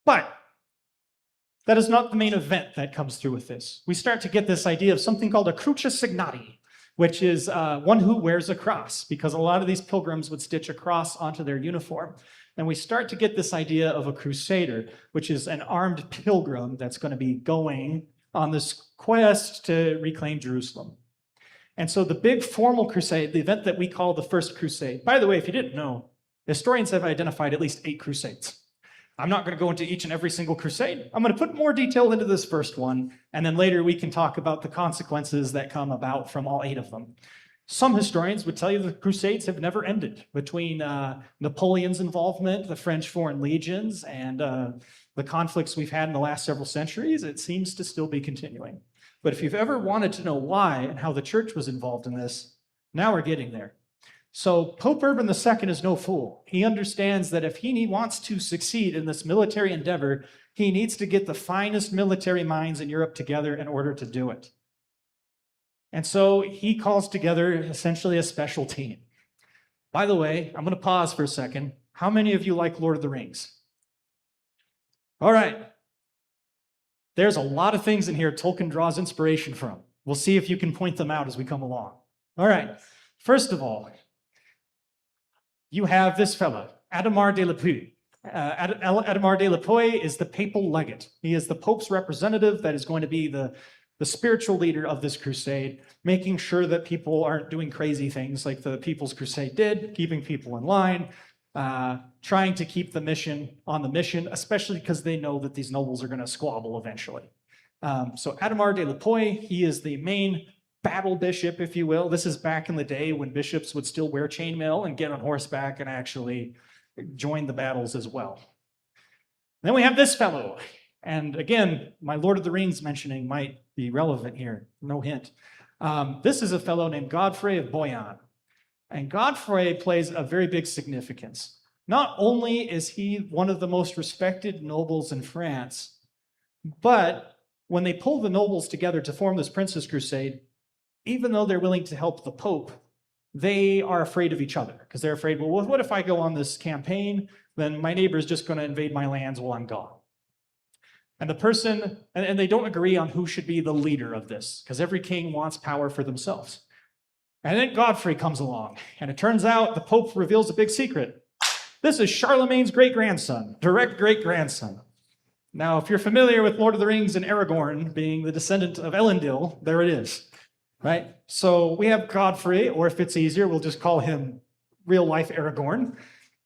But that is not the main event that comes through with this. We start to get this idea of something called a crucis signati, which is one who wears a cross, because a lot of these pilgrims would stitch a cross onto their uniform. And we start to get this idea of a crusader, which is an armed pilgrim that's going to be going on this quest to reclaim Jerusalem. And so the big formal crusade, the event that we call the First Crusade, by the way, if you didn't know, historians have identified at least 8 crusades. I'm not going to go into each and every single crusade. I'm going to put more detail into this first one, and then later we can talk about the consequences that come about from all 8 of them. Some historians would tell you the Crusades have never ended. Between Napoleon's involvement, the French Foreign Legions, and the conflicts we've had in the last several centuries, it seems to still be continuing. But if you've ever wanted to know why and how the church was involved in this, now we're getting there. So Pope Urban II is no fool. He understands that if he wants to succeed in this military endeavor, he needs to get the finest military minds in Europe together in order to do it. And so he calls together essentially a special team. By the way, I'm going to pause for a second. How many of you like Lord of the Rings? All right. There's a lot of things in here Tolkien draws inspiration from. We'll see if you can point them out as we come along. All right. First of all, you have this fella, Adhemar de Lapuy. Adhemar de Lapuy is the papal legate. He is the Pope's representative that is going to be the the spiritual leader of this crusade, making sure that people aren't doing crazy things like the People's Crusade did, keeping people in line, trying to keep the mission on the mission, especially because they know that these nobles are going to squabble eventually. So Adhemar de Lupoy, he is the main battle bishop, if you will. This is back in the day when bishops would still wear chainmail and get on horseback and actually join the battles as well. Then we have this fellow. And again, my Lord of the Rings mentioning might be relevant here, no hint. This is a fellow named Godfrey of Bouillon. And Godfrey plays a very big significance. Not only is he one of the most respected nobles in France, but when they pull the nobles together to form this Prince's Crusade, even though they're willing to help the Pope, they are afraid of each other because they're afraid, well, what if I go on this campaign? Then my neighbor is just going to invade my lands while I'm gone. And the person, and they don't agree on who should be the leader of this because every king wants power for themselves. And then Godfrey comes along, and it turns out the Pope reveals a big secret. This is Charlemagne's great-grandson, direct great-grandson. Now, if you're familiar with Lord of the Rings and Aragorn being the descendant of Elendil, there it is, right? So we have Godfrey, or if it's easier, we'll just call him real-life Aragorn,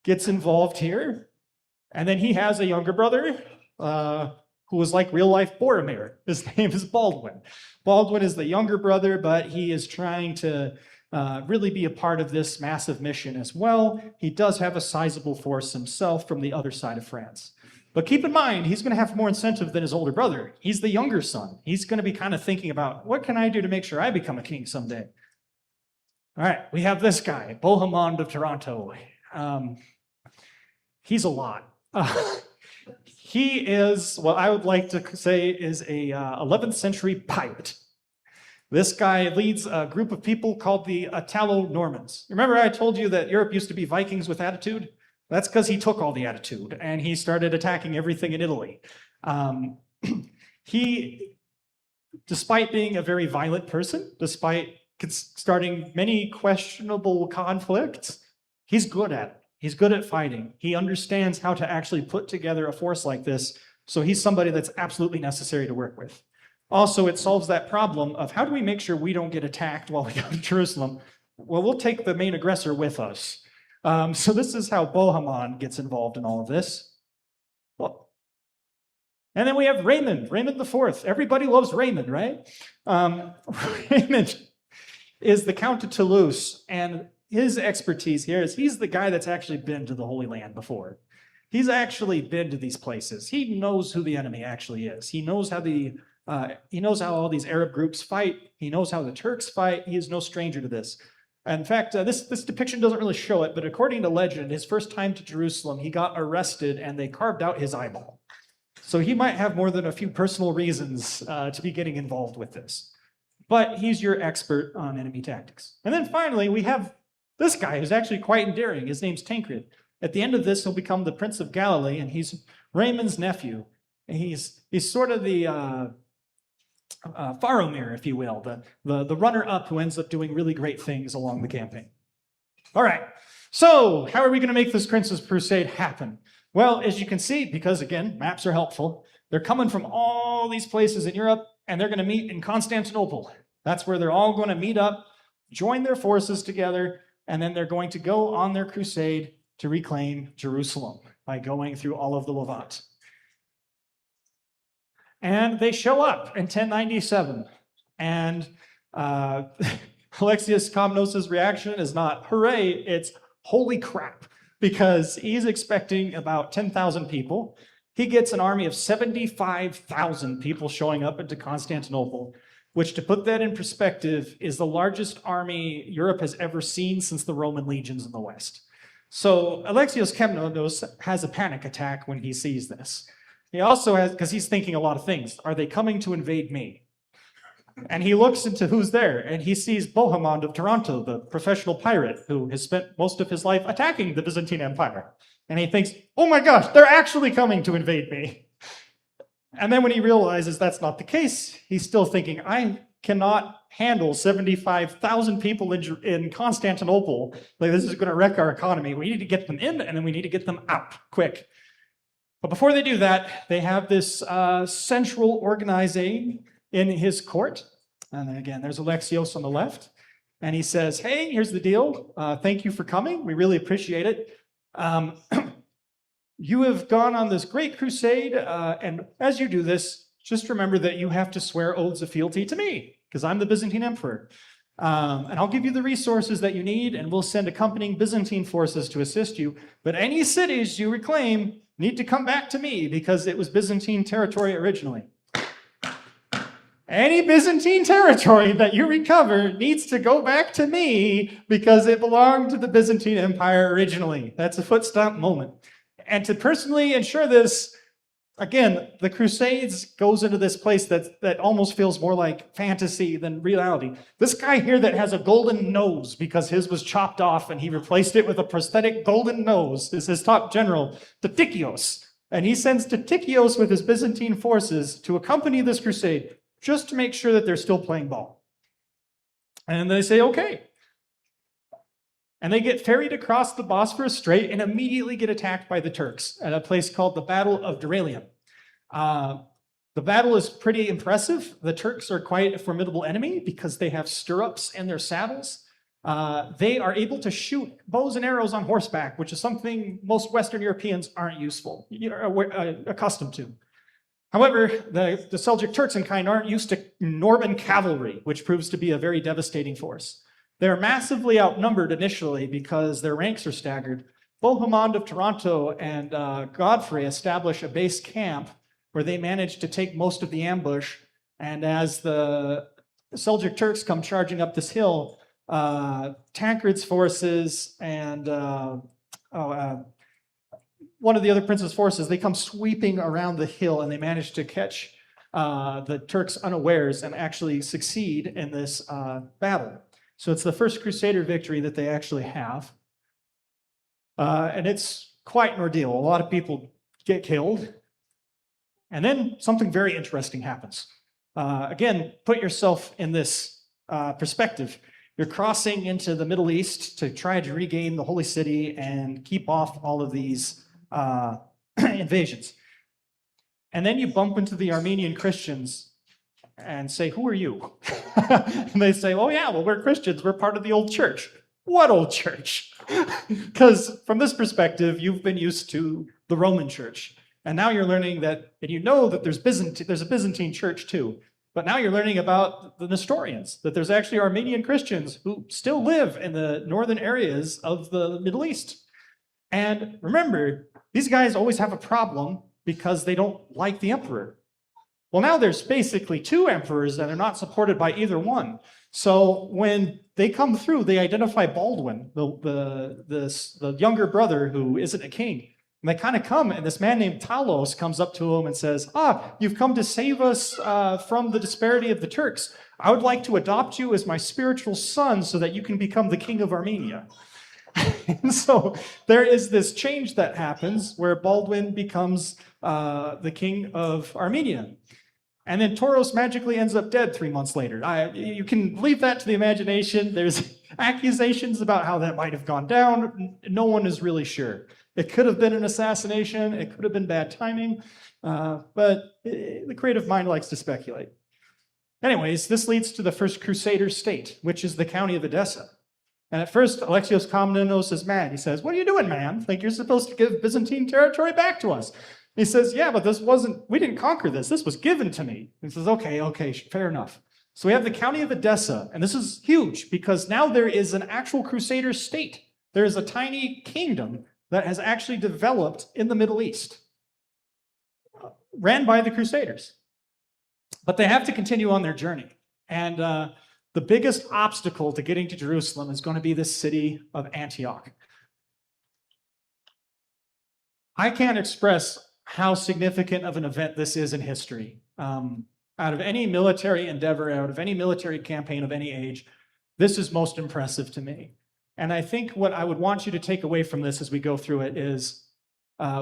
gets involved here, and then he has a younger brother who was like real-life Boromir. His name is Baldwin. Baldwin is the younger brother, but he is trying to really be a part of this massive mission as well. He does have a sizable force himself from the other side of France. But keep in mind, he's going to have more incentive than his older brother. He's the younger son. He's going to be kind of thinking about, what can I do to make sure I become a king someday? All right, we have this guy, Bohemond of Taranto. He's a lot. He is what I would like to say is a 11th century pirate. This guy leads a group of people called the Italo-Normans. Remember I told you that Europe used to be Vikings with attitude? That's because he took all the attitude and he started attacking everything in Italy. He, despite being a very violent person, despite starting many questionable conflicts, he's good at it. He's good at fighting. He understands how to actually put together a force like this, so he's somebody that's absolutely necessary to work with. Also, it solves that problem of how do we make sure we don't get attacked while we go to Jerusalem? Well, we'll take the main aggressor with us. So this is how Bohemond gets involved in all of this. Well, and then we have Raymond IV. Everybody loves Raymond, right? Raymond is the Count of Toulouse, and his expertise here is he's the guy that's actually been to the Holy Land before. He's actually been to these places. He knows who the enemy actually is. He knows how all these Arab groups fight. He knows how the Turks fight. He is no stranger to this. In fact, this depiction doesn't really show it, but according to legend, his first time to Jerusalem, he got arrested and they carved out his eyeball. So he might have more than a few personal reasons to be getting involved with this. But he's your expert on enemy tactics. And then finally, we have this guy who's actually quite endearing. His name's Tancred. At the end of this, he'll become the Prince of Galilee, and he's Raymond's nephew. And he's sort of the Faramir, if you will, the runner-up who ends up doing really great things along the campaign. All right, so how are we going to make this Prince's Crusade happen? Well, as you can see, because again, maps are helpful, they're coming from all these places in Europe, and they're going to meet in Constantinople. That's where they're all going to meet up, join their forces together, and then they're going to go on their crusade to reclaim Jerusalem by going through all of the Levant. And they show up in 1097. And Alexius Komnenos' reaction is not, hooray, it's holy crap, because he's expecting about 10,000 people. He gets an army of 75,000 people showing up into Constantinople, which, to put that in perspective, is the largest army Europe has ever seen since the Roman legions in the West. So Alexios Komnenos has a panic attack when he sees this. He also has, because he's thinking a lot of things. Are they coming to invade me? And he looks into who's there, and he sees Bohemond of Taranto, the professional pirate who has spent most of his life attacking the Byzantine Empire. And he thinks, oh my gosh, they're actually coming to invade me. And then when he realizes that's not the case, he's still thinking, I cannot handle 75,000 people in Constantinople. Like, this is going to wreck our economy. We need to get them in, and then we need to get them out quick. But before they do that, they have this central organizing in his court. And then again, there's Alexios on the left. And he says, hey, here's the deal. Thank you for coming. We really appreciate it. You have gone on this great crusade. And as you do this, just remember that you have to swear oaths of fealty to me, because I'm the Byzantine emperor. And I'll give you the resources that you need, and we'll send accompanying Byzantine forces to assist you. But any cities you reclaim need to come back to me, because it was Byzantine territory originally. Any Byzantine territory that you recover needs to go back to me because it belonged to the Byzantine Empire originally. That's a foot stomp moment. And to personally ensure this, again, the Crusades goes into this place that almost feels more like fantasy than reality. This guy here that has a golden nose because his was chopped off and he replaced it with a prosthetic golden nose is his top general, Tatikios. And he sends Tatikios with his Byzantine forces to accompany this crusade, just to make sure that they're still playing ball. And they say, okay. And they get ferried across the Bosphorus Strait and immediately get attacked by the Turks at a place called the Battle of Deralium. The battle is pretty impressive. The Turks are quite a formidable enemy because they have stirrups in their saddles. They are able to shoot bows and arrows on horseback, which is something most Western Europeans aren't accustomed to. However, the Seljuk Turks in kind aren't used to Norman cavalry, which proves to be a very devastating force. They're massively outnumbered initially because their ranks are staggered. Bohemond of Taranto and Godfrey establish a base camp where they manage to take most of the ambush. And as the Seljuk Turks come charging up this hill, Tancred's forces and one of the other prince's forces, they come sweeping around the hill and they manage to catch the Turks unawares and actually succeed in this battle. So it's the first Crusader victory that they actually have. And it's quite an ordeal. A lot of people get killed. And then something very interesting happens. Again, put yourself in this perspective. You're crossing into the Middle East to try to regain the Holy City and keep off all of these invasions. And then you bump into the Armenian Christians and say, who are you? And they say, oh yeah, well, we're Christians. We're part of the old church. What old church? Because from this perspective, you've been used to the Roman church. And now you're learning that, and you know that there's a Byzantine church too. But now you're learning about the Nestorians, that there's actually Armenian Christians who still live in the northern areas of the Middle East. And remember, these guys always have a problem because they don't like the emperor. Well, now there's basically two emperors that are not supported by either one. So when they come through, they identify Baldwin, the younger brother who isn't a king. And they kind of come, and this man named Talos comes up to him and says, you've come to save us from the disparity of the Turks. I would like to adopt you as my spiritual son so that you can become the king of Armenia. And so there is this change that happens where Baldwin becomes the king of Armenia. And then Tauros magically ends up dead 3 months later. You can leave that to the imagination. There's accusations about how that might have gone down. No one is really sure. It could have been an assassination. It could have been bad timing. But the creative mind likes to speculate. Anyways, this leads to the first Crusader state, which is the county of Edessa. And at first, Alexios Komnenos is mad. He says, what are you doing, man? Like, you're supposed to give Byzantine territory back to us. He says, yeah, but we didn't conquer this. This was given to me. He says, okay, fair enough. So we have the county of Edessa, and this is huge because now there is an actual Crusader state. There is a tiny kingdom that has actually developed in the Middle East, ran by the Crusaders. But they have to continue on their journey. And the biggest obstacle to getting to Jerusalem is going to be this city of Antioch. I can't express how significant of an event this is in history. Out of any military endeavor, out of any military campaign of any age, this is most impressive to me. And I think what I would want you to take away from this as we go through it is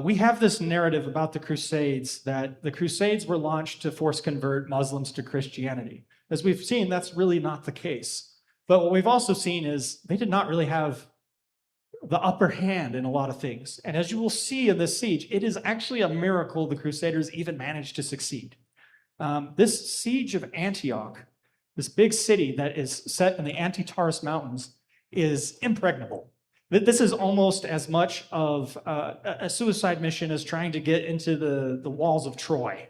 we have this narrative about the Crusades, that the Crusades were launched to force convert Muslims to Christianity. As we've seen, that's really not the case. But what we've also seen is they did not really have the upper hand in a lot of things. And as you will see in this siege, it is actually a miracle the Crusaders even managed to succeed. This siege of Antioch, this big city that is set in the Anti-Taurus Mountains, is impregnable. This is almost as much of a suicide mission as trying to get into the walls of Troy.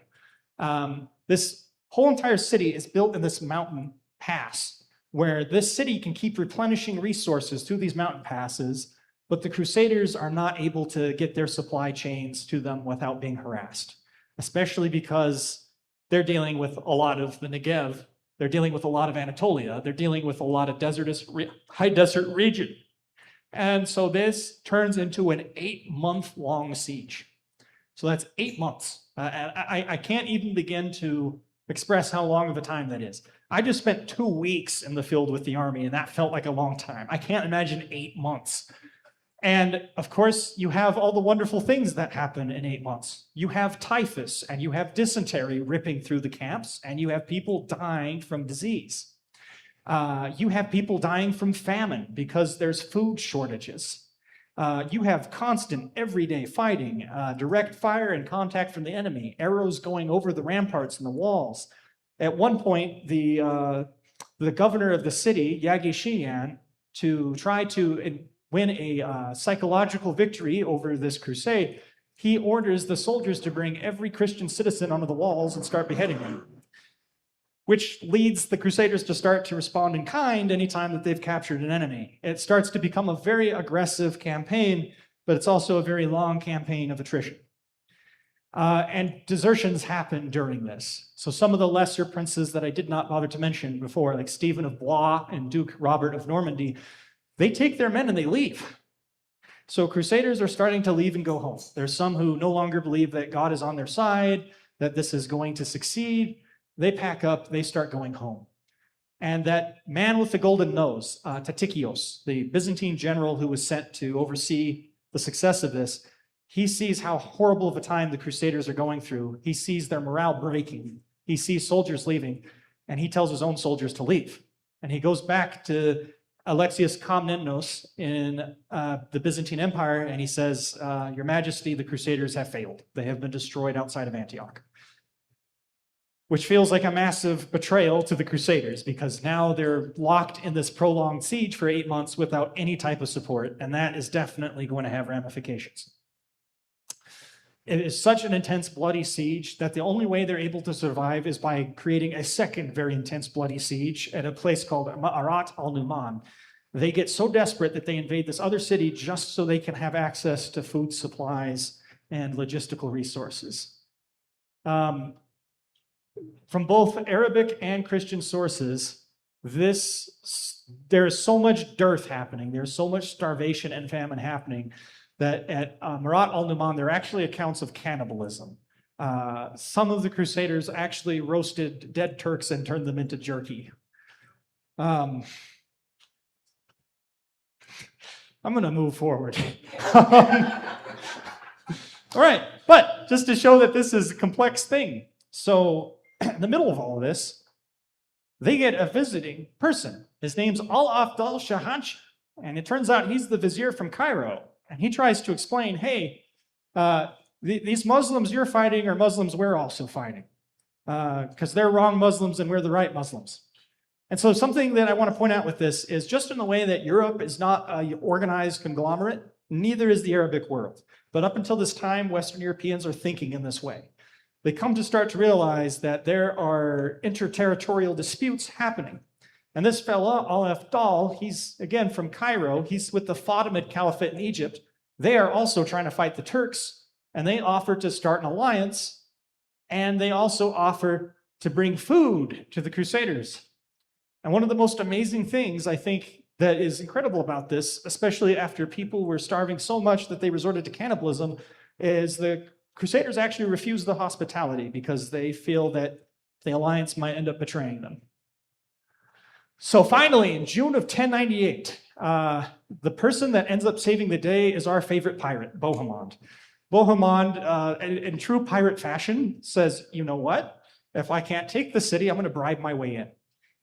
This whole entire city is built in this mountain pass, where this city can keep replenishing resources through these mountain passes, but the Crusaders are not able to get their supply chains to them without being harassed, especially because they're dealing with a lot of the Negev, they're dealing with a lot of Anatolia, they're dealing with a lot of high desert region. And so this turns into an 8-month-long siege. So that's 8 months. I can't even begin to express how long of a time that is. I just spent 2 weeks in the field with the army, and that felt like a long time. I can't imagine 8 months. And of course, you have all the wonderful things that happen in 8 months. You have typhus, and you have dysentery ripping through the camps, and you have people dying from disease. You have people dying from famine because there's food shortages. You have constant, everyday fighting, direct fire and contact from the enemy, arrows going over the ramparts and the walls. At one point, the governor of the city, Yagishiyan, to try to win a psychological victory over this crusade, he orders the soldiers to bring every Christian citizen onto the walls and start beheading them, which leads the Crusaders to start to respond in kind anytime that they've captured an enemy. It starts to become a very aggressive campaign, but it's also a very long campaign of attrition. And desertions happen during this. So some of the lesser princes that I did not bother to mention before, like Stephen of Blois and Duke Robert of Normandy, they take their men and they leave. So Crusaders are starting to leave and go home. There's some who no longer believe that God is on their side, that this is going to succeed. They pack up, they start going home. And that man with the golden nose, Tatikios, the Byzantine general who was sent to oversee the success of this, he sees how horrible of a time the Crusaders are going through. He sees their morale breaking. He sees soldiers leaving, and he tells his own soldiers to leave. And he goes back to Alexius Komnenos in the Byzantine Empire, and he says, Your Majesty, the Crusaders have failed. They have been destroyed outside of Antioch. Which feels like a massive betrayal to the Crusaders, because now they're locked in this prolonged siege for 8 months without any type of support, and that is definitely going to have ramifications. It is such an intense, bloody siege that the only way they're able to survive is by creating a second very intense, bloody siege at a place called Ma'arat al-Numan. They get so desperate that they invade this other city just so they can have access to food supplies and logistical resources. From both Arabic and Christian sources, there is so much dearth happening, there's so much starvation and famine happening, that at Marat al-Numan, there are actually accounts of cannibalism. Some of the Crusaders actually roasted dead Turks and turned them into jerky. I'm going to move forward. All right, but just to show that this is a complex thing. So in the middle of all of this, they get a visiting person. His name's Al-Afdal Shahansh, and it turns out he's the vizier from Cairo. And he tries to explain, hey, these Muslims you're fighting are Muslims we're also fighting, because they're wrong Muslims and we're the right Muslims. And so something that I want to point out with this is just in the way that Europe is not an organized conglomerate, neither is the Arabic world. But up until this time, Western Europeans are thinking in this way. They come to start to realize that there are interterritorial disputes happening. And this fella, Al-Afdal, he's, again, from Cairo. He's with the Fatimid Caliphate in Egypt. They are also trying to fight the Turks, and they offer to start an alliance, and they also offer to bring food to the Crusaders. And one of the most amazing things, I think, that is incredible about this, especially after people were starving so much that they resorted to cannibalism, is the Crusaders actually refuse the hospitality because they feel that the alliance might end up betraying them. So finally, in June of 1098, the person that ends up saving the day is our favorite pirate, Bohemond. Bohemond, in true pirate fashion, says, you know what? If I can't take the city, I'm going to bribe my way in.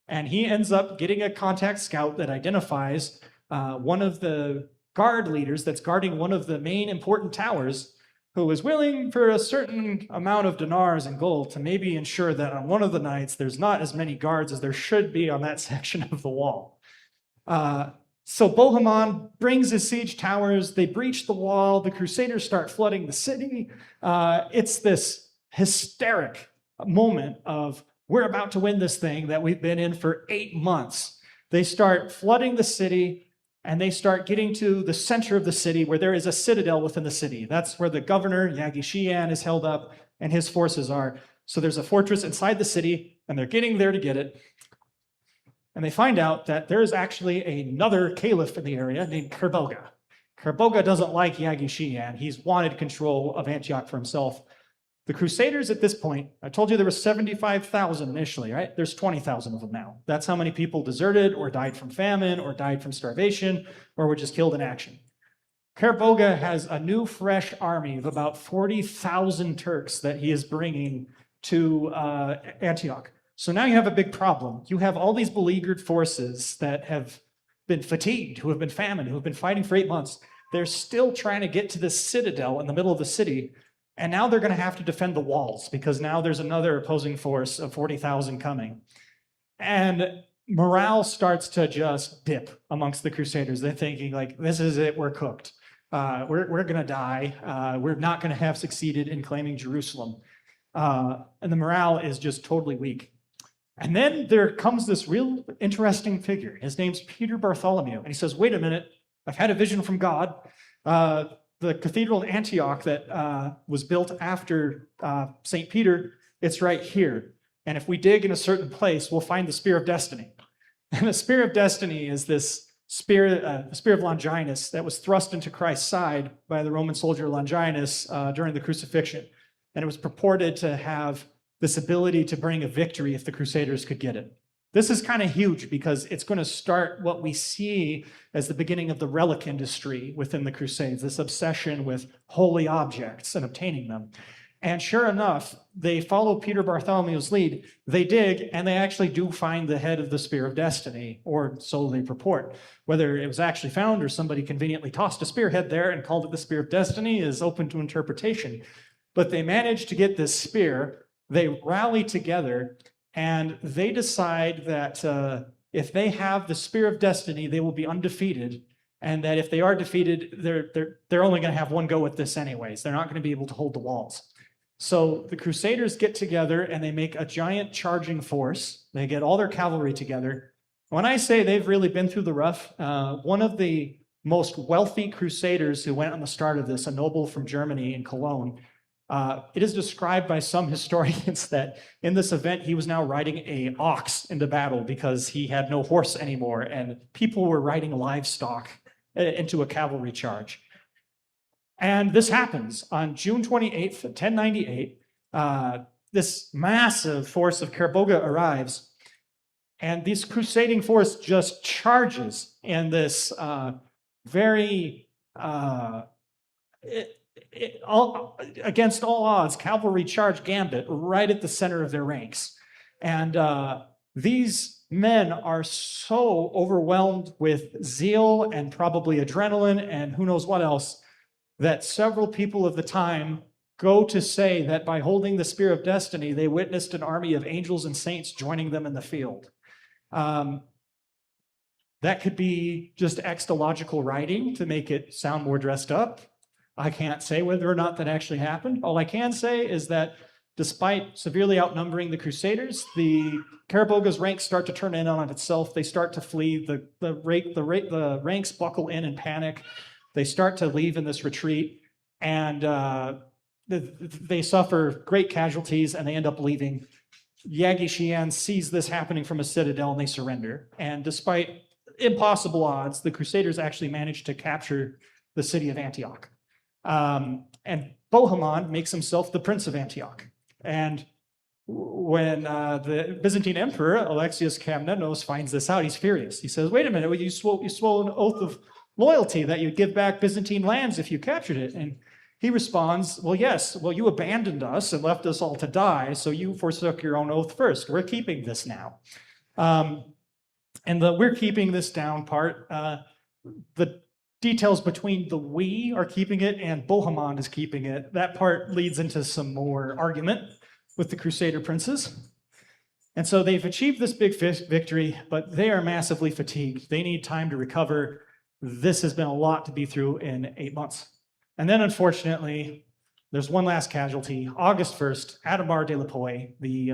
And he ends up getting a contact scout that identifies one of the guard leaders that's guarding one of the main important towers who was willing for a certain amount of dinars and gold to maybe ensure that on one of the nights there's not as many guards as there should be on that section of the wall. So Bohemond brings his siege towers, they breach the wall, the Crusaders start flooding the city. It's this hysteric moment of, we're about to win this thing that we've been in for 8 months. They start flooding the city, and they start getting to the center of the city where there is a citadel within the city. That's where the governor, Yagishian, is held up, and his forces are. So there's a fortress inside the city, and they're getting there to get it. And they find out that there is actually another caliph in the area named Kerboga. Kerboga doesn't like Yagishian. He's wanted control of Antioch for himself. The Crusaders at this point, I told you there were 75,000 initially, right? There's 20,000 of them now. That's how many people deserted or died from famine or died from starvation or were just killed in action. Kerboga has a new, fresh army of about 40,000 Turks that he is bringing to Antioch. So now you have a big problem. You have all these beleaguered forces that have been fatigued, who have been famine, who have been fighting for 8 months. They're still trying to get to this citadel in the middle of the city. And now they're going to have to defend the walls because now there's another opposing force of 40,000 coming. And morale starts to just dip amongst the Crusaders. They're thinking like, this is it, we're cooked. We're going to die. We're not going to have succeeded in claiming Jerusalem. And the morale is just totally weak. And then there comes this real interesting figure. His name's Peter Bartholomew. And he says, wait a minute, I've had a vision from God. The cathedral in Antioch that was built after St. Peter, it's right here. And if we dig in a certain place, we'll find the Spear of Destiny. And the Spear of Destiny is this spear, the Spear of Longinus that was thrust into Christ's side by the Roman soldier Longinus during the crucifixion. And it was purported to have this ability to bring a victory if the Crusaders could get it. This is kind of huge because it's going to start what we see as the beginning of the relic industry within the Crusades, this obsession with holy objects and obtaining them. And sure enough, they follow Peter Bartholomew's lead. They dig, and they actually do find the head of the Spear of Destiny, or so they purport. Whether it was actually found or somebody conveniently tossed a spearhead there and called it the Spear of Destiny is open to interpretation. But they managed to get this spear. They rally together, and they decide that if they have the Spear of Destiny, they will be undefeated, and that if they are defeated, they're only going to have one go at this anyways. They're not going to be able to hold the walls. So the Crusaders get together, and they make a giant charging force. They get all their cavalry together. When I say they've really been through the rough, one of the most wealthy Crusaders who went on the start of this, a noble from Germany in Cologne, it is described by some historians that in this event, he was now riding an ox into battle because he had no horse anymore, and people were riding livestock into a cavalry charge. And this happens on June 28th, 1098. This massive force of Kerboga arrives, and this crusading force just charges in this against all odds, cavalry charge gambit right at the center of their ranks. And these men are so overwhelmed with zeal and probably adrenaline and who knows what else that several people of the time go to say that by holding the Spear of Destiny, they witnessed an army of angels and saints joining them in the field. That could be just extological writing to make it sound more dressed up. I can't say whether or not that actually happened. All I can say is that despite severely outnumbering the Crusaders, the Kerboga's ranks start to turn in on itself. They start to flee. The ranks buckle in and panic. They start to leave in this retreat, and they suffer great casualties, and they end up leaving. Yagishian sees this happening from a citadel, and they surrender. And despite impossible odds, the Crusaders actually manage to capture the city of Antioch. And Bohemond makes himself the Prince of Antioch. And when the Byzantine Emperor, Alexius Komnenos, finds this out, he's furious. He says, wait a minute, you swore an oath of loyalty that you'd give back Byzantine lands if you captured it. And he responds, well, yes, well, you abandoned us and left us all to die, so you forsook your own oath first. We're keeping this now. And the we're keeping this down part, the details between the we are keeping it and Bohemond is keeping it. That part leads into some more argument with the Crusader princes. And so they've achieved this big victory, but they are massively fatigued. They need time to recover. This has been a lot to be through in 8 months. And then, unfortunately, there's one last casualty. August 1st, Adhemar de la Poix, the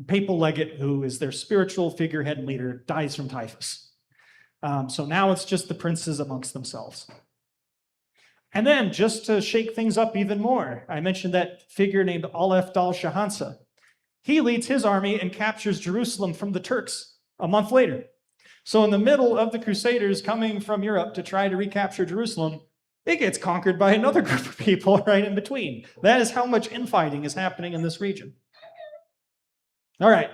papal legate who is their spiritual figurehead and leader, dies from typhus. So now it's just the princes amongst themselves. And then, just to shake things up even more, I mentioned that figure named Aleph Dal Shahansa. He leads his army and captures Jerusalem from the Turks a month later. So in the middle of the Crusaders coming from Europe to try to recapture Jerusalem, it gets conquered by another group of people right in between. That is how much infighting is happening in this region. All right,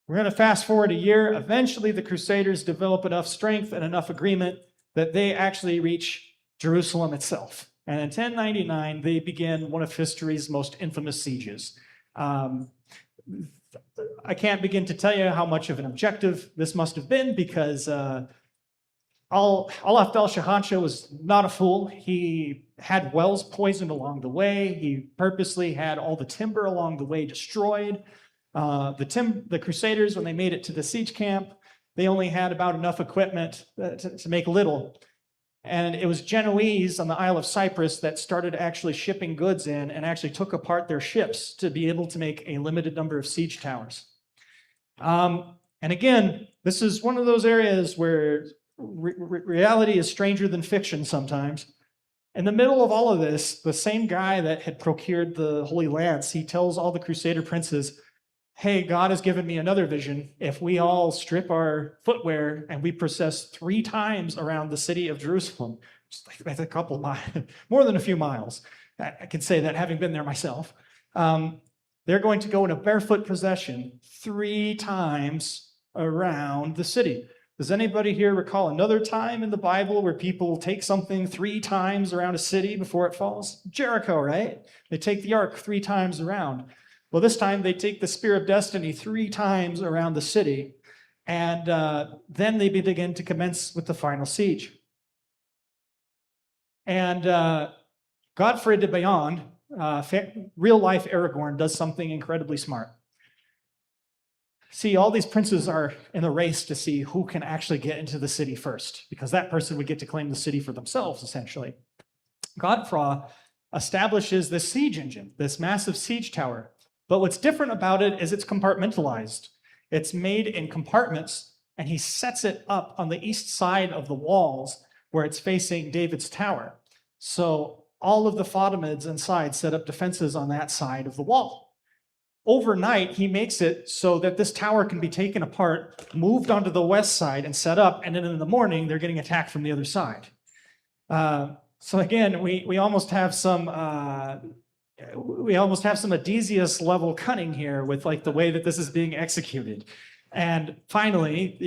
we're going to fast forward a year. Eventually, the Crusaders develop enough strength and enough agreement that they actually reach Jerusalem itself. And in 1099, they begin one of history's most infamous sieges. I can't begin to tell you how much of an objective this must have been, because Aleph Dal Shahansa was not a fool. He had wells poisoned along the way. He purposely had all the timber along the way destroyed. The Crusaders, when they made it to the siege camp, they only had about enough equipment to make little. And it was Genoese on the Isle of Cyprus that started actually shipping goods in and actually took apart their ships to be able to make a limited number of siege towers. And again, this is one of those areas where reality is stranger than fiction sometimes. In the middle of all of this, the same guy that had procured the Holy Lance, he tells all the Crusader princes, hey, God has given me another vision. If we all strip our footwear and we process 3 times around the city of Jerusalem, that's a couple miles, more than a few miles. I can say that having been there myself. They're going to go in a barefoot procession 3 times around the city. Does anybody here recall another time in the Bible where people take something 3 times around a city before it falls? Jericho, right? They take the ark 3 times around. Well, this time they take the Spear of Destiny 3 times around the city, and then they begin to commence with the final siege. And Godfrey de Bouillon, real-life Aragorn, does something incredibly smart. See, all these princes are in a race to see who can actually get into the city first, because that person would get to claim the city for themselves, essentially. Godfrey establishes this siege engine, this massive siege tower. But what's different about it is it's compartmentalized. It's made in compartments, and he sets it up on the east side of the walls where it's facing David's tower. So all of the Fatimids inside set up defenses on that side of the wall. Overnight, he makes it so that this tower can be taken apart, moved onto the west side and set up, and then in the morning, they're getting attacked from the other side. So again, we almost have some Odysseus level cunning here with like the way that this is being executed. And finally,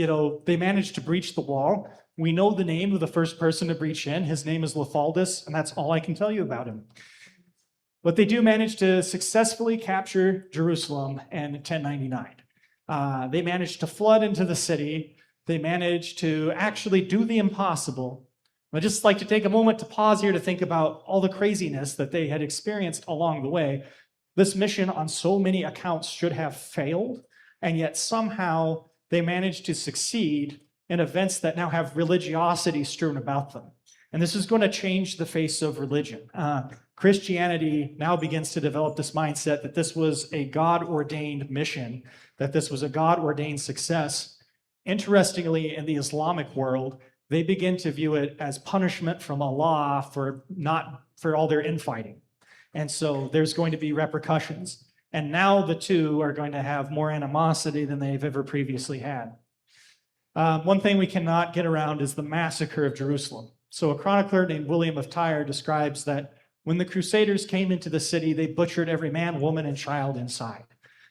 they managed to breach the wall. We know the name of the first person to breach in. His name is Lethaldus, and that's all I can tell you about him. But they do manage to successfully capture Jerusalem in 1099. They managed to flood into the city. They managed to actually do the impossible. I'd just like to take a moment to pause here to think about all the craziness that they had experienced along the way. This mission on so many accounts should have failed, and yet somehow they managed to succeed in events that now have religiosity strewn about them. And this is going to change the face of religion. Christianity now begins to develop this mindset that this was a God-ordained mission, that this was a God-ordained success. Interestingly, in the Islamic world, they begin to view it as punishment from Allah for all their infighting. And so there's going to be repercussions. And now the two are going to have more animosity than they've ever previously had. One thing we cannot get around is the massacre of Jerusalem. So a chronicler named William of Tyre describes that when the Crusaders came into the city, they butchered every man, woman, and child inside.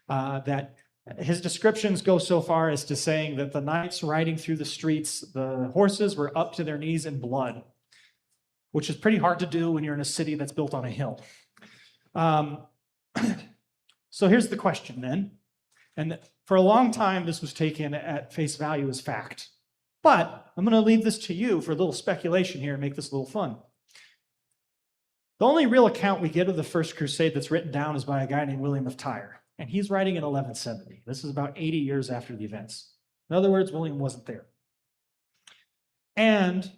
That his descriptions go so far as to saying that the knights riding through the streets, the horses were up to their knees in blood, which is pretty hard to do when you're in a city that's built on a hill. So here's the question then. And for a long time, this was taken at face value as fact. But I'm going to leave this to you for a little speculation here and make this a little fun. The only real account we get of the First Crusade that's written down is by a guy named William of Tyre, and he's writing in 1170. This is about 80 years after the events. In other words, William wasn't there. And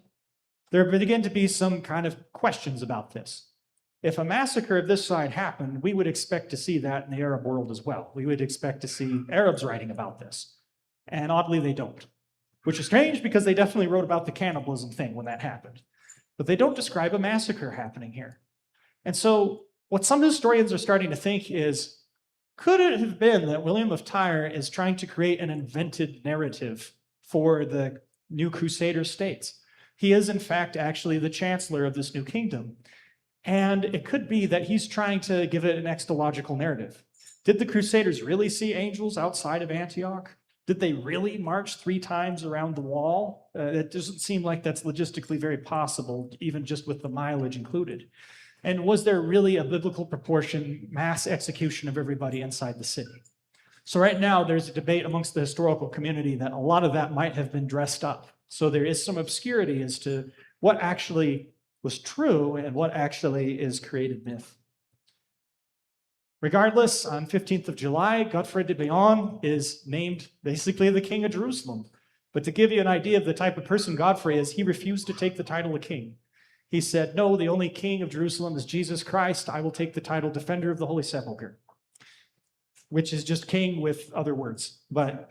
there begin to be some kind of questions about this. If a massacre of this side happened, we would expect to see that in the Arab world as well. We would expect to see Arabs writing about this. And oddly, they don't, which is strange because they definitely wrote about the cannibalism thing when that happened. But they don't describe a massacre happening here. And so what some historians are starting to think is, could it have been that William of Tyre is trying to create an invented narrative for the new Crusader states? He is, in fact, actually the chancellor of this new kingdom. And it could be that he's trying to give it an extological narrative. Did the Crusaders really see angels outside of Antioch? Did they really march 3 times around the wall? It doesn't seem like that's logistically very possible, even just with the mileage included. And was there really a biblical proportion mass execution of everybody inside the city? So right now, there's a debate amongst the historical community that a lot of that might have been dressed up. So there is some obscurity as to what actually was true and what actually is created myth. Regardless, on 15th of July, Godfrey de Bouillon is named basically the king of Jerusalem. But to give you an idea of the type of person Godfrey is, he refused to take the title of king. He said, no, the only king of Jerusalem is Jesus Christ. I will take the title defender of the Holy Sepulchre, which is just king with other words. And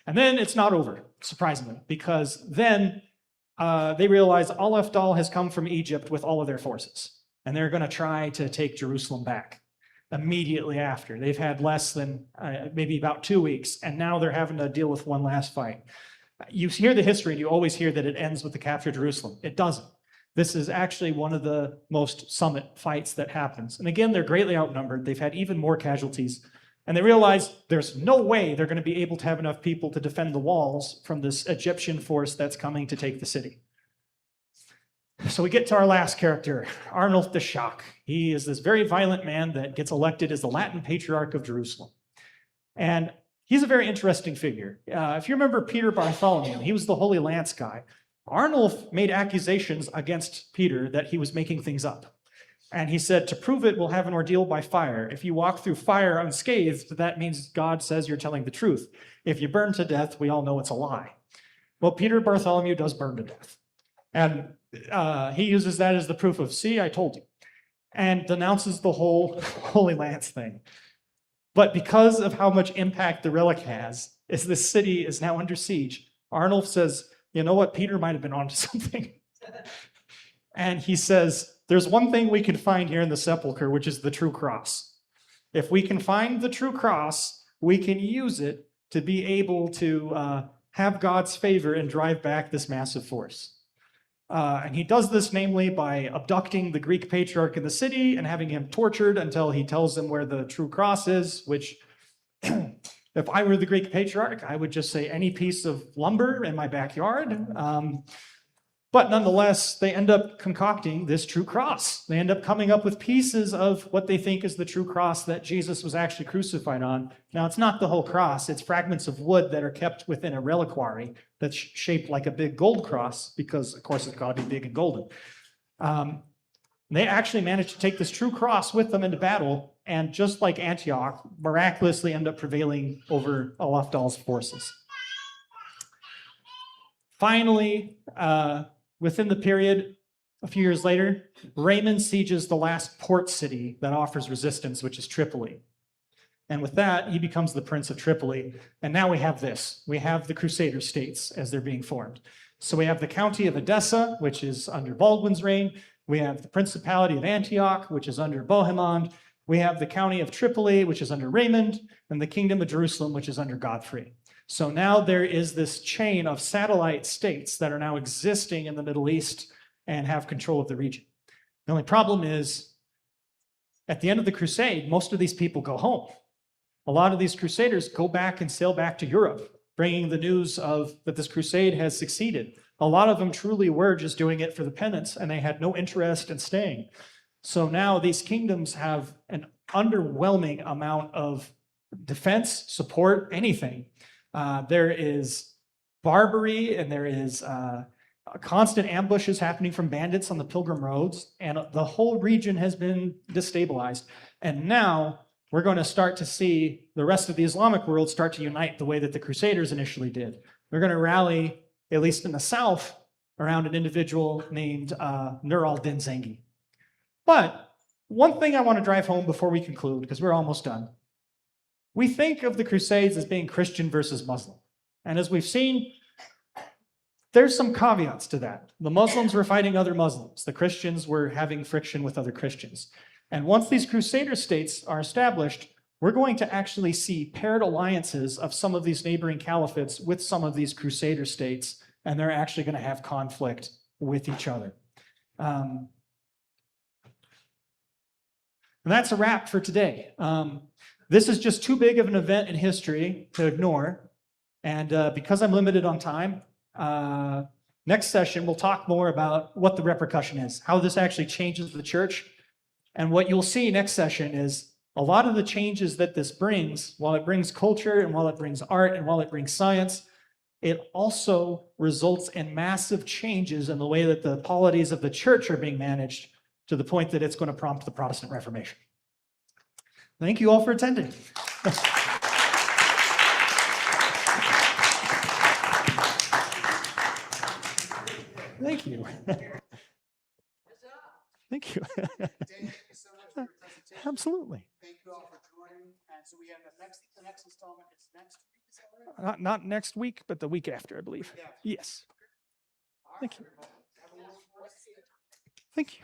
then it's not over, surprisingly, because then they realize Al-Afdal has come from Egypt with all of their forces, and they're going to try to take Jerusalem back immediately after. They've had less than maybe about 2 weeks, and now they're having to deal with one last fight. You hear the history, and you always hear that it ends with the capture of Jerusalem. It doesn't. This is actually one of the most summit fights that happens. And again, they're greatly outnumbered. They've had even more casualties. And they realize there's no way they're going to be able to have enough people to defend the walls from this Egyptian force that's coming to take the city. So we get to our last character, Arnulf the Shock. He is this very violent man that gets elected as the Latin Patriarch of Jerusalem. And he's a very interesting figure. If you remember Peter Bartholomew, he was the Holy Lance guy. Arnulf made accusations against Peter that he was making things up. And he said, to prove it, we'll have an ordeal by fire. If you walk through fire unscathed, that means God says you're telling the truth. If you burn to death, we all know it's a lie. Well, Peter Bartholomew does burn to death. And he uses that as the proof of, see, I told you, and denounces the whole Holy Lance thing. But because of how much impact the relic has, as this city is now under siege, Arnulf says, you know what, Peter might have been onto something. And he says, there's one thing we can find here in the sepulcher, which is the true cross. If we can find the true cross, we can use it to be able to have God's favor and drive back this massive force. And he does this namely by abducting the Greek patriarch in the city and having him tortured until he tells them where the true cross is, which if I were the Greek patriarch, I would just say any piece of lumber in my backyard. But nonetheless, they end up concocting this true cross. They end up coming up with pieces of what they think is the true cross that Jesus was actually crucified on. Now, it's not the whole cross. It's fragments of wood that are kept within a reliquary that's shaped like a big gold cross because, of course, it's got to be big and golden. They actually managed to take this true cross with them into battle, and just like Antioch, miraculously end up prevailing over Al-Afdal's forces. Finally, within the period, a few years later, Raymond sieges the last port city that offers resistance, which is Tripoli. And with that, he becomes the Prince of Tripoli. And now we have this. We have the Crusader states as they're being formed. So we have the county of Edessa, which is under Baldwin's reign. We have the Principality of Antioch, which is under Bohemond. We have the county of Tripoli, which is under Raymond, and the kingdom of Jerusalem, which is under Godfrey. So now there is this chain of satellite states that are now existing in the Middle East and have control of the region. The only problem is, at the end of the crusade, most of these people go home. A lot of these crusaders go back and sail back to Europe, bringing the news of that this crusade has succeeded. A lot of them truly were just doing it for the penance, and they had no interest in staying. So now these kingdoms have an underwhelming amount of defense, support, anything. There is Barbary, and there is constant ambushes happening from bandits on the pilgrim roads, and the whole region has been destabilized. And now we're going to start to see the rest of the Islamic world start to unite the way that the Crusaders initially did. They're going to rally, at least in the south, around an individual named Nur al-Din Zengi. But one thing I want to drive home before we conclude, because we're almost done. We think of the Crusades as being Christian versus Muslim. And as we've seen, there's some caveats to that. The Muslims were fighting other Muslims. The Christians were having friction with other Christians. And once these Crusader states are established, we're going to actually see paired alliances of some of these neighboring caliphates with some of these Crusader states, and they're actually going to have conflict with each other. And that's a wrap for today. This is just too big of an event in history to ignore. And because I'm limited on time, next session we'll talk more about what the repercussion is, how this actually changes the church. And what you'll see next session is a lot of the changes that this brings, while it brings culture and while it brings art and while it brings science, it also results in massive changes in the way that the polities of the church are being managed, to the point that it's going to prompt the Protestant Reformation. Thank you all for attending. Thank you. Thank you. Dane, thank you so much for your presentation. Absolutely. Thank you all for joining. And so we have the next installment is next week. Is that right? Not next week, but the week after, I believe. Yeah. Yes. All Thank right, you. everybody. Have a wonderful rest of the day. Thank you.